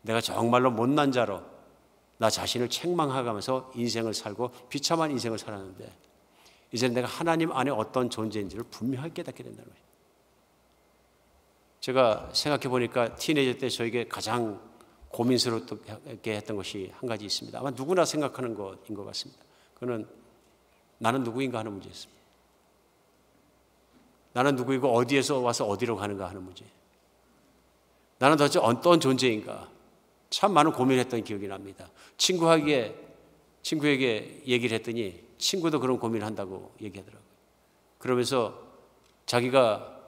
A: 내가 정말로 못난 자로 나 자신을 책망하면서 인생을 살고 비참한 인생을 살았는데 이제는 내가 하나님 안에 어떤 존재인지를 분명하게 깨닫게 된다는 거예요. 제가 생각해 보니까 티네이저 때 저에게 가장 고민스럽게 했던 것이 한 가지 있습니다. 아마 누구나 생각하는 것인 것 같습니다. 그는 나는 누구인가 하는 문제였습니다. 나는 누구이고 어디에서 와서 어디로 가는가 하는 문제. 나는 도대체 어떤 존재인가. 참 많은 고민을 했던 기억이 납니다. 친구에게 얘기를 했더니 친구도 그런 고민을 한다고 얘기하더라고요. 그러면서 자기가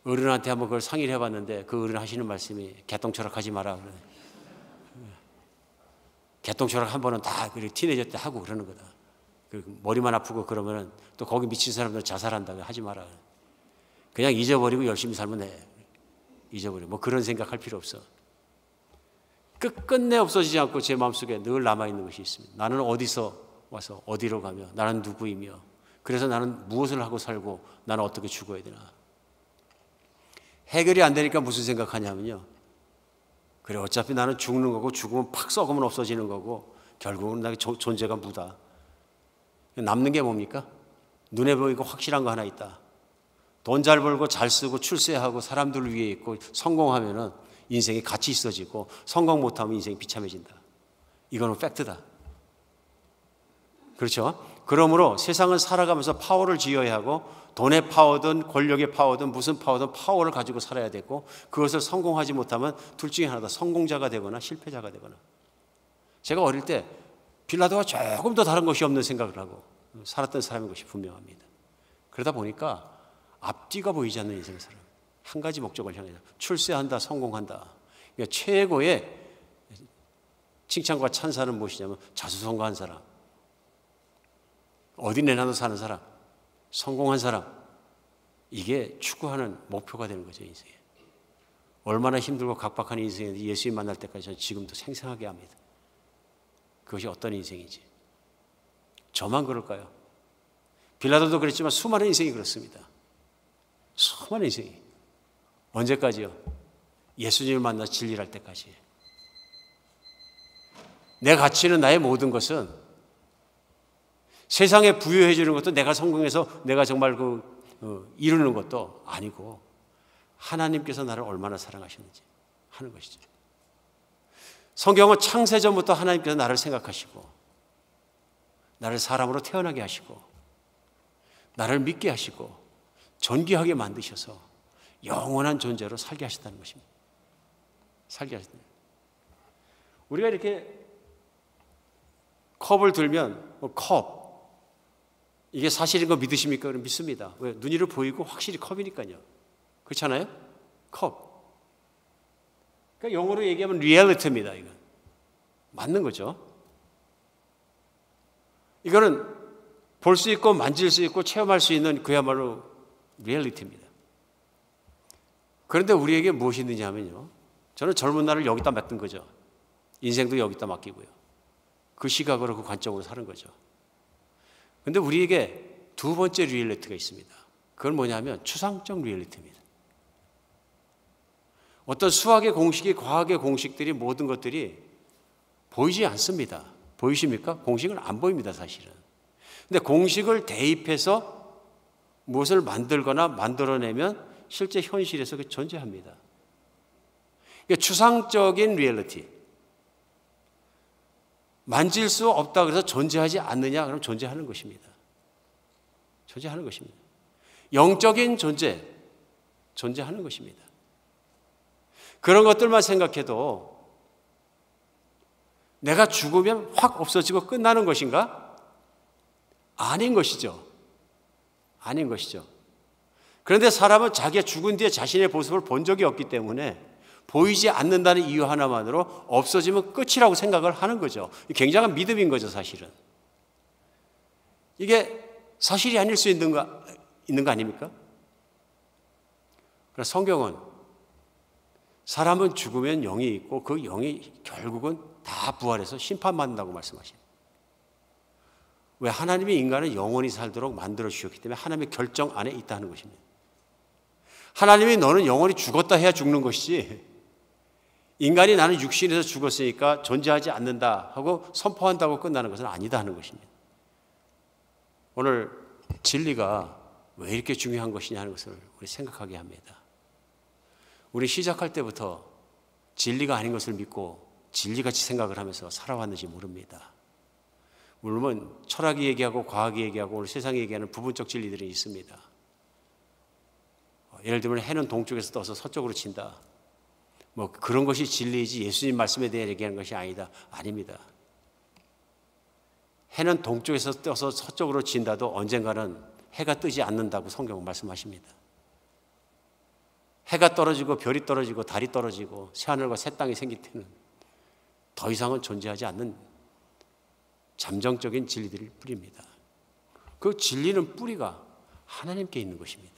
A: 어른한테 한번 그걸 상의를 해봤는데 그 어른 하시는 말씀이 개똥철학하지 마라. 개똥철학 한 번은 다 티네이저 때 하고 그러는 거다. 머리만 아프고 그러면은 또 거기 미친 사람들 자살한다고 하지 마라. 그냥 잊어버리고 열심히 살면 돼. 잊어버려. 뭐 그런 생각할 필요 없어. 끝끝내 없어지지 않고 제 마음속에 늘 남아있는 것이 있습니다. 나는 어디서 와서 어디로 가며 나는 누구이며 그래서 나는 무엇을 하고 살고 나는 어떻게 죽어야 되나. 해결이 안 되니까 무슨 생각하냐면요. 그래 어차피 나는 죽는 거고 죽으면 팍 썩으면 없어지는 거고 결국은 나의 존재가 무다. 남는 게 뭡니까? 눈에 보이고 확실한 거 하나 있다. 돈 잘 벌고 잘 쓰고 출세하고 사람들 위에 있고 성공하면은 인생이 가치 있어지고 성공 못하면 인생이 비참해진다. 이거는 팩트다. 그렇죠? 그러므로 세상은 살아가면서 파워를 지어야 하고 돈의 파워든 권력의 파워든 무슨 파워든 파워를 가지고 살아야 되고 그것을 성공하지 못하면 둘 중에 하나다. 성공자가 되거나 실패자가 되거나. 제가 어릴 때 빌라도와 조금 더 다른 것이 없는 생각을 하고 살았던 사람인 것이 분명합니다. 그러다 보니까 앞뒤가 보이지 않는 인생을 살아요. 한 가지 목적을 향해서 출세한다, 성공한다. 그러니까 최고의 칭찬과 찬사는 무엇이냐면 자수성가한 사람, 어디 내놔도 사는 사람, 성공한 사람. 이게 추구하는 목표가 되는 거죠, 인생에. 얼마나 힘들고 각박한 인생인지 예수님 만날 때까지 저는 지금도 생생하게 합니다. 그것이 어떤 인생인지. 저만 그럴까요? 빌라도도 그랬지만 수많은 인생이 그렇습니다. 수많은 인생이. 언제까지요? 예수님을 만나 진리를 할 때까지. 내 가치는 나의 모든 것은 세상에 부여해 주는 것도 내가 성공해서 내가 정말 이루는 것도 아니고 하나님께서 나를 얼마나 사랑하셨는지 하는 것이죠. 성경은 창세전부터 하나님께서 나를 생각하시고 나를 사람으로 태어나게 하시고 나를 믿게 하시고 존귀하게 만드셔서 영원한 존재로 살게 하셨다는 것입니다. 살게 하셨다. 우리가 이렇게 컵을 들면 컵 이게 사실인 거 믿으십니까? 그럼 믿습니다. 왜? 눈으로 보이고 확실히 컵이니까요. 그렇잖아요? 컵. 그러니까 영어로 얘기하면 리얼리티입니다. 이건 맞는 거죠. 이거는 볼 수 있고 만질 수 있고 체험할 수 있는 그야말로 리얼리티입니다. 그런데 우리에게 무엇이 있느냐 하면요, 저는 젊은 날을 여기다 맡긴 거죠. 인생도 여기다 맡기고요. 그 시각으로, 그 관점으로 사는 거죠. 그런데 우리에게 두 번째 리얼리티가 있습니다. 그건 뭐냐면 추상적 리얼리티입니다. 어떤 수학의 공식이, 과학의 공식들이, 모든 것들이 보이지 않습니다. 보이십니까? 공식은 안 보입니다, 사실은. 근데 공식을 대입해서 무엇을 만들거나 만들어내면 실제 현실에서 그게 존재합니다. 그러니까 추상적인 리얼리티. 만질 수 없다 그래서 존재하지 않느냐? 그럼 존재하는 것입니다. 존재하는 것입니다. 영적인 존재, 존재하는 것입니다. 그런 것들만 생각해도 내가 죽으면 확 없어지고 끝나는 것인가? 아닌 것이죠. 아닌 것이죠. 그런데 사람은 자기가 죽은 뒤에 자신의 모습을 본 적이 없기 때문에 보이지 않는다는 이유 하나만으로 없어지면 끝이라고 생각을 하는 거죠. 굉장한 믿음인 거죠, 사실은. 이게 사실이 아닐 수 있는 거 아닙니까? 그래서 성경은 사람은 죽으면 영이 있고 그 영이 결국은 다 부활해서 심판받는다고 말씀하십니다. 왜? 하나님이 인간을 영원히 살도록 만들어 주셨기 때문에 하나님의 결정 안에 있다는 것입니다. 하나님이 너는 영원히 죽었다 해야 죽는 것이지, 인간이 나는 육신에서 죽었으니까 존재하지 않는다 하고 선포한다고 끝나는 것은 아니다 하는 것입니다. 오늘 진리가 왜 이렇게 중요한 것이냐 하는 것을 우리 생각하게 합니다. 우리 시작할 때부터 진리가 아닌 것을 믿고 진리같이 생각을 하면서 살아왔는지 모릅니다. 물론 철학이 얘기하고 과학이 얘기하고 오늘 세상이 얘기하는 부분적 진리들이 있습니다. 예를 들면 해는 동쪽에서 떠서 서쪽으로 친다. 뭐 그런 것이 진리이지 예수님 말씀에 대해 얘기하는 것이 아니다. 아닙니다. 해는 동쪽에서 떠서 서쪽으로 진다도 언젠가는 해가 뜨지 않는다고 성경은 말씀하십니다. 해가 떨어지고 별이 떨어지고 달이 떨어지고 새하늘과 새 땅이 생길 때는 더 이상은 존재하지 않는 잠정적인 진리들을 뿌립니다. 그 진리는 뿌리가 하나님께 있는 것입니다.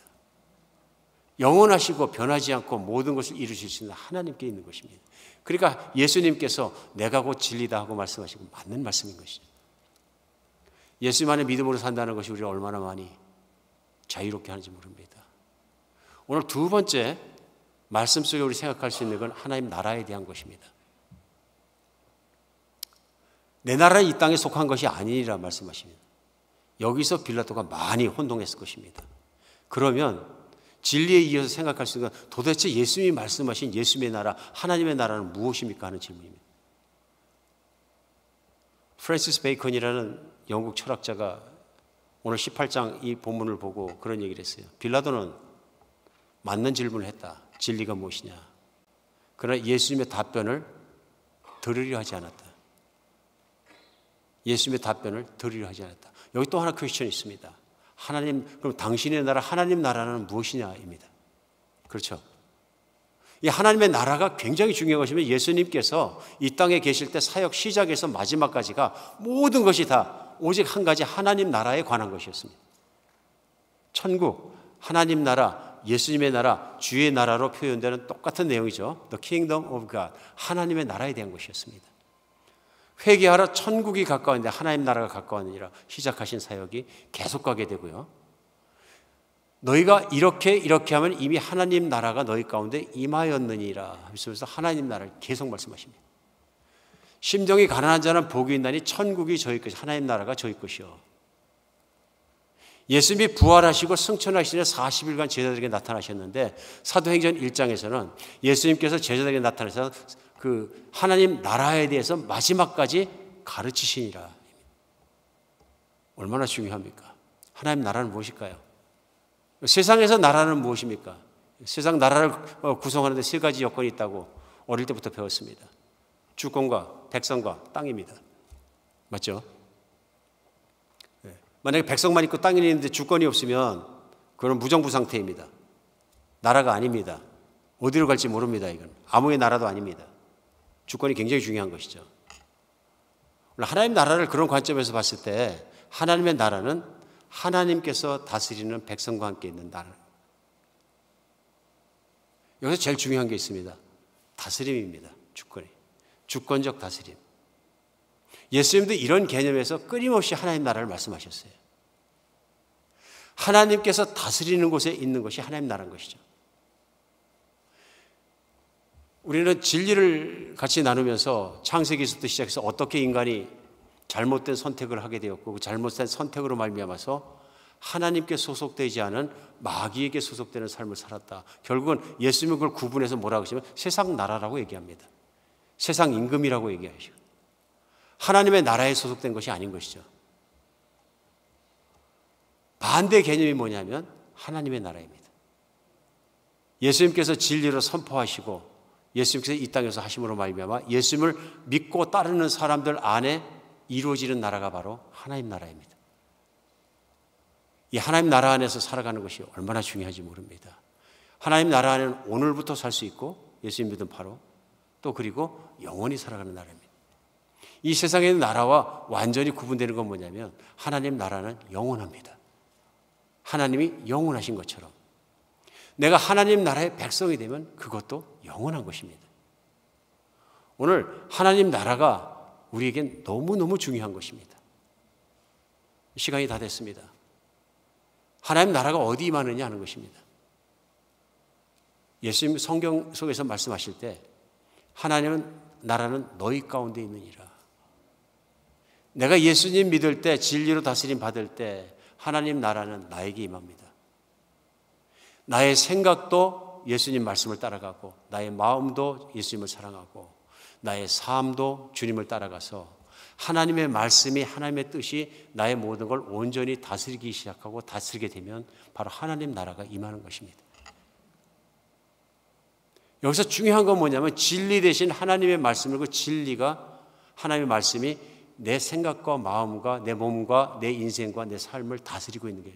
A: 영원하시고 변하지 않고 모든 것을 이루실 수 있는 하나님께 있는 것입니다. 그러니까 예수님께서 내가 곧 진리다 하고 말씀하시고 맞는 말씀인 것이죠. 예수님 안에 믿음으로 산다는 것이 우리를 얼마나 많이 자유롭게 하는지 모릅니다. 오늘 두 번째 말씀 속에 우리 생각할 수 있는 건 하나님 나라에 대한 것입니다. 내 나라는 이 땅에 속한 것이 아니라 말씀하십니다. 여기서 빌라도가 많이 혼동했을 것입니다. 그러면 진리에 이어서 생각할 수 있는 건 도대체 예수님이 말씀하신 예수님의 나라, 하나님의 나라는 무엇입니까 하는 질문입니다. 프랜시스 베이컨이라는 영국 철학자가 오늘 18장 이 본문을 보고 그런 얘기를 했어요. 빌라도는 맞는 질문을 했다. 진리가 무엇이냐. 그러나 예수님의 답변을 들으려 하지 않았다. 예수님의 답변을 들으려 하지 않았다. 여기 또 하나 퀘스천이 있습니다. 하나님, 그럼 당신의 나라, 하나님 나라는 무엇이냐입니다. 그렇죠. 이 하나님의 나라가 굉장히 중요한 것이면 예수님께서 이 땅에 계실 때 사역 시작에서 마지막까지가 모든 것이 다 오직 한 가지 하나님 나라에 관한 것이었습니다. 천국, 하나님 나라, 예수님의 나라, 주의 나라로 표현되는 똑같은 내용이죠. The Kingdom of God, 하나님의 나라에 대한 것이었습니다. 회개하라, 천국이 가까운데 하나님 나라가 가까웠느니라 시작하신 사역이 계속 가게 되고요. 너희가 이렇게 하면 이미 하나님 나라가 너희 가운데 임하였느니라 하면서 하나님 나라를 계속 말씀하십니다. 심정이 가난한 자는 복이 있나니 천국이 저희 것이, 하나님 나라가 저희 것이요. 예수님이 부활하시고 승천하시는 40일간 제자들에게 나타나셨는데 사도행전 1장에서는 예수님께서 제자들에게 나타나셔서 그 하나님 나라에 대해서 마지막까지 가르치시니라. 얼마나 중요합니까? 하나님 나라는 무엇일까요? 세상에서 나라는 무엇입니까? 세상 나라를 구성하는데 세 가지 여건이 있다고 어릴 때부터 배웠습니다. 주권과 백성과 땅입니다. 맞죠? 만약에 백성만 있고 땅이 있는데 주권이 없으면 그건 무정부 상태입니다. 나라가 아닙니다. 어디로 갈지 모릅니다. 이건 아무의 나라도 아닙니다. 주권이 굉장히 중요한 것이죠. 하나님 나라를 그런 관점에서 봤을 때 하나님의 나라는 하나님께서 다스리는 백성과 함께 있는 나라. 여기서 제일 중요한 게 있습니다. 다스림입니다. 주권적 다스림. 예수님도 이런 개념에서 끊임없이 하나님 나라를 말씀하셨어요. 하나님께서 다스리는 곳에 있는 것이 하나님 나라인 것이죠. 우리는 진리를 같이 나누면서 창세기에서부터 시작해서 어떻게 인간이 잘못된 선택을 하게 되었고 그 잘못된 선택으로 말미암아서 하나님께 소속되지 않은 마귀에게 소속되는 삶을 살았다. 결국은 예수님은 그걸 구분해서 뭐라고 하시면 세상 나라라고 얘기합니다. 세상 임금이라고 얘기하시고 하나님의 나라에 소속된 것이 아닌 것이죠. 반대 개념이 뭐냐면 하나님의 나라입니다. 예수님께서 진리로 선포하시고 예수님께서 이 땅에서 하심으로 말미암아 예수님을 믿고 따르는 사람들 안에 이루어지는 나라가 바로 하나님 나라입니다. 이 하나님 나라 안에서 살아가는 것이 얼마나 중요한지 모릅니다. 하나님 나라 안에는 오늘부터 살 수 있고 예수님 믿음 바로 또 그리고 영원히 살아가는 나라입니다. 이 세상의 나라와 완전히 구분되는 건 뭐냐면 하나님 나라는 영원합니다. 하나님이 영원하신 것처럼 내가 하나님 나라의 백성이 되면 그것도 영원한 것입니다. 오늘 하나님 나라가 우리에겐 너무너무 중요한 것입니다. 시간이 다 됐습니다. 하나님 나라가 어디 임하느냐 하는 것입니다. 예수님 성경 속에서 말씀하실 때 하나님은 나라는 너희 가운데 있느니라. 내가 예수님 믿을 때 진리로 다스림 받을 때 하나님 나라는 나에게 임합니다. 나의 생각도 예수님 말씀을 따라가고 나의 마음도 예수님을 사랑하고 나의 삶도 주님을 따라가서 하나님의 말씀이 하나님의 뜻이 나의 모든 걸 온전히 다스리기 시작하고 다스리게 되면 바로 하나님 나라가 임하는 것입니다. 여기서 중요한 건 뭐냐면 진리 대신 하나님의 말씀을 그 진리가 하나님의 말씀이 내 생각과 마음과 내 몸과 내 인생과 내 삶을 다스리고 있는 게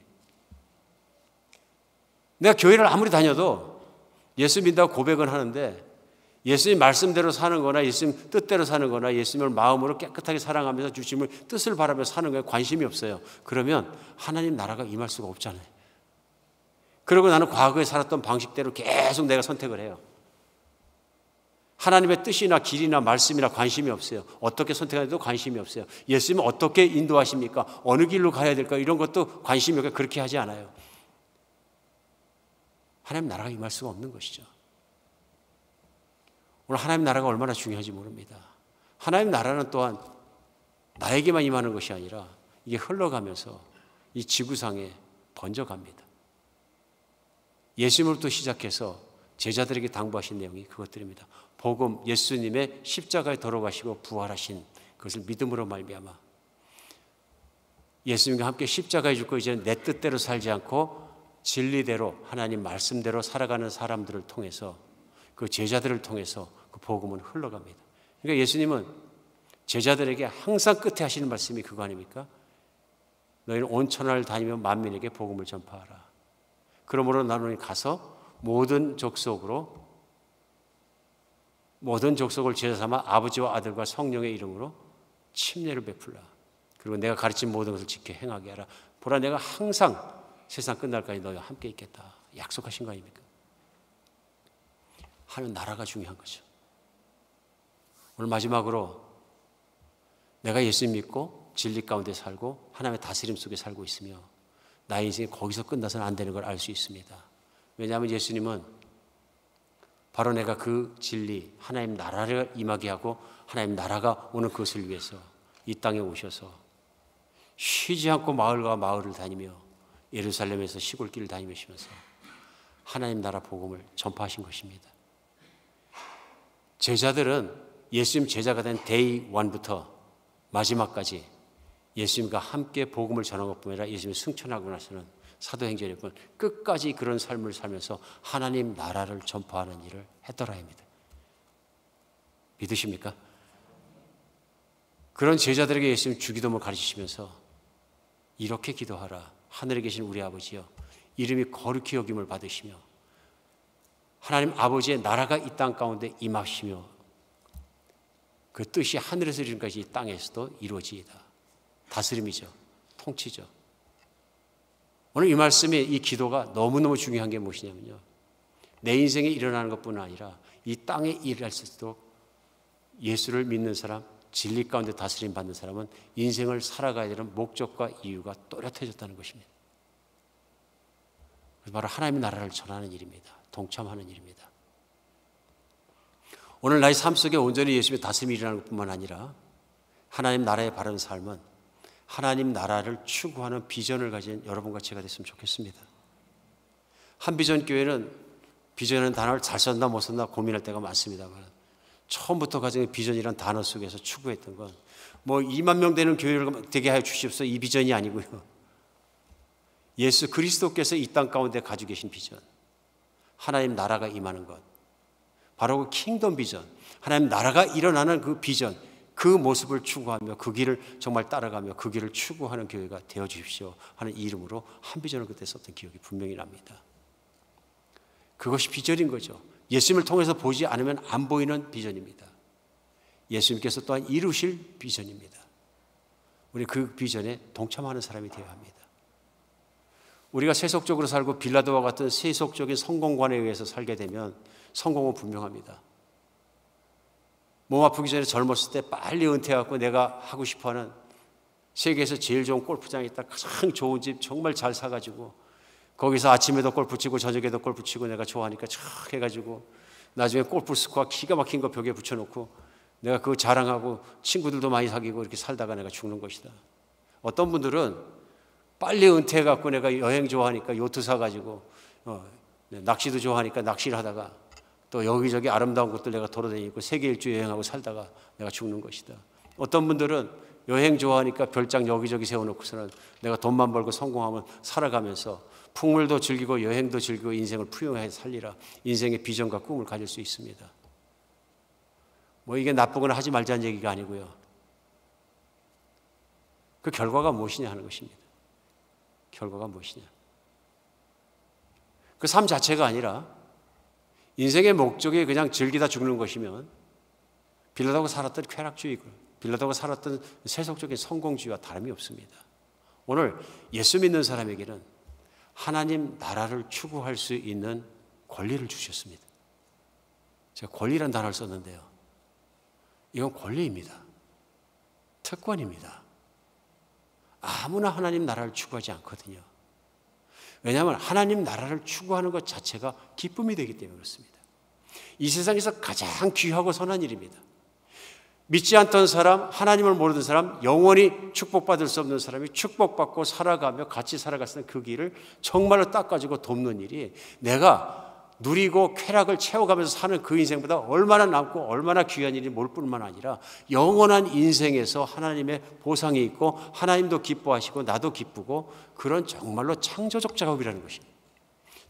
A: 내가 교회를 아무리 다녀도 예수 믿다고 고백은 하는데 예수님 말씀대로 사는 거나 예수님 뜻대로 사는 거나 예수님을 마음으로 깨끗하게 사랑하면서 주님을 뜻을 바라면서 사는 거에 관심이 없어요. 그러면 하나님 나라가 임할 수가 없잖아요. 그리고 나는 과거에 살았던 방식대로 계속 내가 선택을 해요. 하나님의 뜻이나 길이나 말씀이나 관심이 없어요. 어떻게 선택하는데도 관심이 없어요. 예수님은 어떻게 인도하십니까? 어느 길로 가야 될까? 이런 것도 관심이 없게 그렇게 하지 않아요. 하나님 나라가 임할 수가 없는 것이죠. 오늘 하나님 나라가 얼마나 중요한지 모릅니다. 하나님 나라는 또한 나에게만 임하는 것이 아니라 이게 흘러가면서 이 지구상에 번져갑니다. 예수님으로부터 시작해서 제자들에게 당부하신 내용이 그것들입니다. 복음, 예수님의 십자가에 돌아가시고 부활하신 그것을 믿음으로 말미암아 예수님과 함께 십자가에 죽고 이제는 내 뜻대로 살지 않고 진리대로 하나님 말씀대로 살아가는 사람들을 통해서 그 제자들을 통해서 그 복음은 흘러갑니다. 그러니까 예수님은 제자들에게 항상 끝에 하시는 말씀이 그거 아닙니까? 너희는 온 천하를 다니며 만민에게 복음을 전파하라. 그러므로 나는 가서 모든 족속을 제자 삼아 아버지와 아들과 성령의 이름으로 침례를 베풀라. 그리고 내가 가르친 모든 것을 지켜 행하게 하라. 보라 내가 항상 세상 끝날까지 너희와 함께 있겠다. 약속하신 거 아닙니까? 하는 나라가 중요한 거죠. 오늘 마지막으로 내가 예수 믿고 진리 가운데 살고 하나님의 다스림 속에 살고 있으며 나의 인생이 거기서 끝나서는 안 되는 걸 알 수 있습니다. 왜냐하면 예수님은 바로 내가 그 진리 하나님 나라를 임하게 하고 하나님 나라가 오는 그것을 위해서 이 땅에 오셔서 쉬지 않고 마을과 마을을 다니며 예루살렘에서 시골길을 다니시면서 하나님 나라 복음을 전파하신 것입니다. 제자들은 예수님 제자가 된 데이 1부터 마지막까지 예수님과 함께 복음을 전한 것뿐 아니라 예수님이 승천하고 나서는 사도행전에 보면 끝까지 그런 삶을 살면서 하나님 나라를 전파하는 일을 했더라 합니다. 믿으십니까? 그런 제자들에게 예수님 주기도문을 가르치시면서 이렇게 기도하라. 하늘에 계신 우리 아버지여 이름이 거룩히 여김을 받으시며 하나님 아버지의 나라가 이 땅 가운데 임하시며 그 뜻이 하늘에서 이루어지기까지 이 땅에서도 이루어지이다. 다스림이죠. 통치죠. 오늘 이 말씀이 이 기도가 너무너무 중요한 게 무엇이냐면요. 내 인생에 일어나는 것뿐 아니라 이 땅에 일할 수 있도록 예수를 믿는 사람, 진리 가운데 다스림 받는 사람은 인생을 살아가야 되는 목적과 이유가 또렷해졌다는 것입니다. 바로 하나님의 나라를 전하는 일입니다. 동참하는 일입니다. 오늘 나의 삶 속에 온전히 예수님의 다스림이 일어나는 것뿐만 아니라 하나님 나라의 바른 삶은 하나님 나라를 추구하는 비전을 가진 여러분과 제가 됐으면 좋겠습니다. 한비전 교회는 비전이라는 단어를 잘 썼나 못 썼나 고민할 때가 많습니다만 처음부터 가진 비전이라는 단어 속에서 추구했던 건 2만 명 되는 교회를 되게 하여 주십시오 이 비전이 아니고요. 예수 그리스도께서 이 땅 가운데 가지고 계신 비전, 하나님 나라가 임하는 것, 바로 그 킹덤 비전, 하나님 나라가 일어나는 그 비전, 그 모습을 추구하며 그 길을 정말 따라가며 그 길을 추구하는 교회가 되어 주십시오 하는 이름으로 한 비전을 그때 썼던 기억이 분명히 납니다. 그것이 비전인 거죠. 예수님을 통해서 보지 않으면 안 보이는 비전입니다. 예수님께서 또한 이루실 비전입니다. 우리 그 비전에 동참하는 사람이 되어야 합니다. 우리가 세속적으로 살고 빌라도와 같은 세속적인 성공관에 의해서 살게 되면 성공은 분명합니다. 몸 아프기 전에 젊었을 때 빨리 은퇴하고 내가 하고 싶어하는 세계에서 제일 좋은 골프장에 있다 가장 좋은 집 정말 잘 사가지고 거기서 아침에도 골프 치고 저녁에도 골프 치고 내가 좋아하니까 촥 해가지고 나중에 골프 스코어 기가 막힌 거 벽에 붙여놓고 내가 그거 자랑하고 친구들도 많이 사귀고 이렇게 살다가 내가 죽는 것이다. 어떤 분들은 빨리 은퇴해갖고 내가 여행 좋아하니까 요트 사가지고 낚시도 좋아하니까 낚시를 하다가 또 여기저기 아름다운 곳들 내가 돌아다니고 세계 일주 여행하고 살다가 내가 죽는 것이다. 어떤 분들은 여행 좋아하니까 별장 여기저기 세워놓고서는 내가 돈만 벌고 성공하면 살아가면서 풍물도 즐기고 여행도 즐기고 인생을 풍요하게 살리라. 인생의 비전과 꿈을 가질 수 있습니다. 이게 나쁘거나 하지 말자는 얘기가 아니고요. 그 결과가 무엇이냐 하는 것입니다. 결과가 무엇이냐. 그 삶 자체가 아니라 인생의 목적이 그냥 즐기다 죽는 것이면 빌라도가 살았던 쾌락주의고 빌라도가 살았던 세속적인 성공주의와 다름이 없습니다. 오늘 예수 믿는 사람에게는 하나님 나라를 추구할 수 있는 권리를 주셨습니다. 제가 권리라는 단어를 썼는데요. 이건 권리입니다. 특권입니다. 아무나 하나님 나라를 추구하지 않거든요. 왜냐하면 하나님 나라를 추구하는 것 자체가 기쁨이 되기 때문에 그렇습니다. 이 세상에서 가장 귀하고 선한 일입니다. 믿지 않던 사람, 하나님을 모르던 사람, 영원히 축복받을 수 없는 사람이 축복받고 살아가며 같이 살아갈 수 있는 그 길을 정말로 닦아주고 돕는 일이 내가 누리고 쾌락을 채워가면서 사는 그 인생보다 얼마나 남고 얼마나 귀한 일이 뭘 뿐만 아니라 영원한 인생에서 하나님의 보상이 있고 하나님도 기뻐하시고 나도 기쁘고 그런 정말로 창조적 작업이라는 것입니다.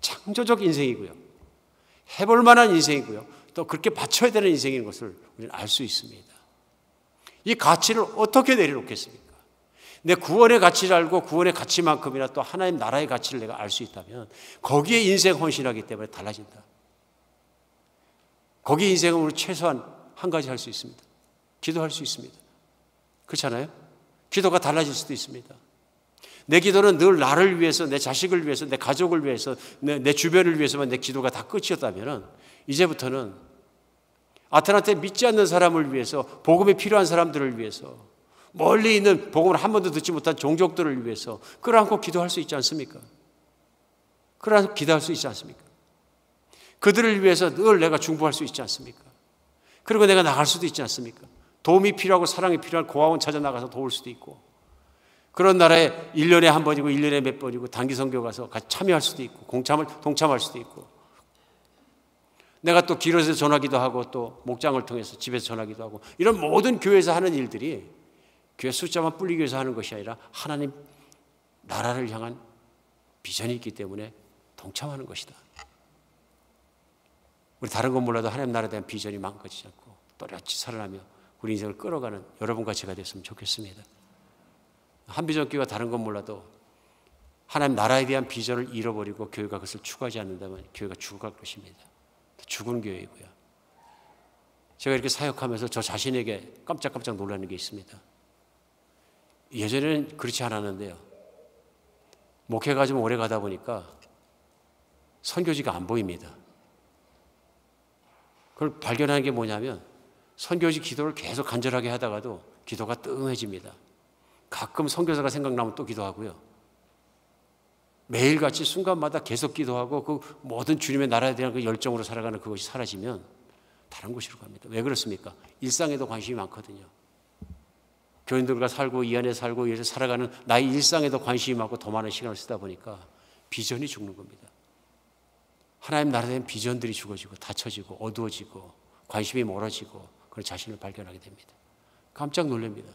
A: 창조적 인생이고요. 해볼 만한 인생이고요. 또 그렇게 바쳐야 되는 인생인 것을 우리는 알 수 있습니다. 이 가치를 어떻게 내려놓겠습니까? 내 구원의 가치를 알고 구원의 가치만큼이나 또 하나님 나라의 가치를 내가 알 수 있다면 거기에 인생 헌신하기 때문에 달라진다. 거기에 인생은 우리 최소한 한 가지 할 수 있습니다. 기도할 수 있습니다. 그렇지 않아요? 기도가 달라질 수도 있습니다. 내 기도는 늘 나를 위해서, 내 자식을 위해서, 내 가족을 위해서, 내 주변을 위해서만 내 기도가 다 끝이었다면 이제부터는 아틀란타에 믿지 않는 사람을 위해서, 복음이 필요한 사람들을 위해서, 멀리 있는 복음을 한 번도 듣지 못한 종족들을 위해서 끌어안고 기도할 수 있지 않습니까? 끌어안고 기도할 수 있지 않습니까? 그들을 위해서 늘 내가 중보할 수 있지 않습니까? 그리고 내가 나갈 수도 있지 않습니까? 도움이 필요하고 사랑이 필요한 고아원 찾아 나가서 도울 수도 있고 그런 나라에 1년에 한 번이고 1년에 몇 번이고 단기 선교 가서 같이 참여할 수도 있고 동참할 수도 있고 내가 또 길에서 전하기도 하고 또 목장을 통해서 집에서 전하기도 하고 이런 모든 교회에서 하는 일들이 교회 숫자만 불리기 위해서 하는 것이 아니라 하나님 나라를 향한 비전이 있기 때문에 동참하는 것이다. 우리 다른 건 몰라도 하나님 나라에 대한 비전이 망가지지 않고 또렷이 살아나며 우리 인생을 끌어가는 여러분과 제가 됐으면 좋겠습니다. 한비전교회가 다른 건 몰라도 하나님 나라에 대한 비전을 잃어버리고 교회가 그것을 추구하지 않는다면 교회가 죽어갈 것입니다. 죽은 교회이고요. 제가 이렇게 사역하면서 저 자신에게 깜짝깜짝 놀라는 게 있습니다. 예전에는 그렇지 않았는데요. 목회가 좀 오래 가다 보니까 선교지가 안 보입니다. 그걸 발견하는 게 뭐냐면 선교지 기도를 계속 간절하게 하다가도 기도가 뜸해집니다. 가끔 선교사가 생각나면 또 기도하고요. 매일같이 순간마다 계속 기도하고 그 모든 주님의 나라에 대한 그 열정으로 살아가는 그것이 사라지면 다른 곳으로 갑니다. 왜 그렇습니까? 일상에도 관심이 많거든요. 교인들과 살고 이 안에 살고 이래서 살아가는 나의 일상에도 관심이 많고 더 많은 시간을 쓰다 보니까 비전이 죽는 겁니다. 하나님 나라에 대한 비전들이 죽어지고 닫혀지고 어두워지고 관심이 멀어지고 그런 자신을 발견하게 됩니다. 깜짝 놀랍니다.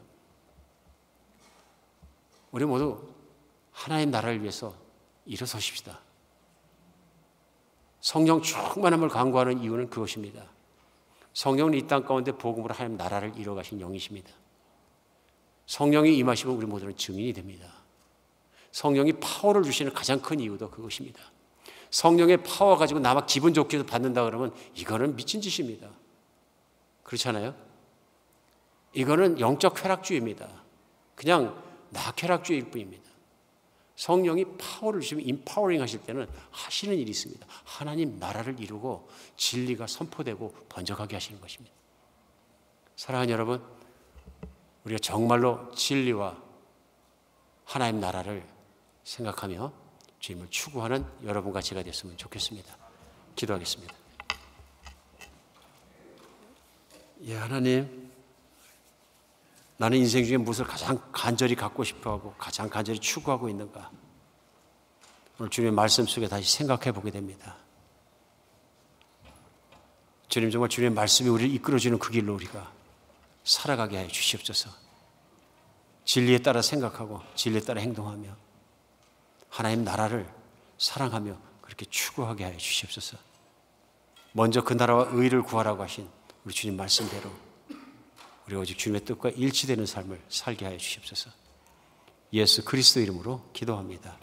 A: 우리 모두 하나님 나라를 위해서 일어서십시다. 성령 충만함을 강구하는 이유는 그것입니다. 성령은 이 땅 가운데 복음으로 하나님 나라를 이뤄가신 영이십니다. 성령이 임하시면 우리 모두는 증인이 됩니다. 성령이 파워를 주시는 가장 큰 이유도 그것입니다. 성령의 파워 가지고 나만 기분 좋게 받는다 그러면 이거는 미친 짓입니다. 그렇잖아요? 이거는 영적 쾌락주의입니다. 그냥 낙쾌락주의일 뿐입니다. 성령이 파워를 주시면 인파워링 하실 때는 하시는 일이 있습니다. 하나님 나라를 이루고 진리가 선포되고 번져가게 하시는 것입니다. 사랑하는 여러분, 우리가 정말로 진리와 하나님 나라를 생각하며 주님을 추구하는 여러분과 제가 됐으면 좋겠습니다. 기도하겠습니다. 예, 하나님, 나는 인생 중에 무엇을 가장 간절히 갖고 싶어하고 가장 간절히 추구하고 있는가? 오늘 주님의 말씀 속에 다시 생각해 보게 됩니다. 주님, 정말 주님의 말씀이 우리를 이끌어주는 그 길로 우리가 살아가게 하여 주시옵소서. 진리에 따라 생각하고 진리에 따라 행동하며 하나님 나라를 사랑하며 그렇게 추구하게 하여 주시옵소서. 먼저 그 나라와 의를 구하라고 하신 우리 주님 말씀대로 우리 오직 주님의 뜻과 일치되는 삶을 살게 하여 주시옵소서. 예수 그리스도 이름으로 기도합니다.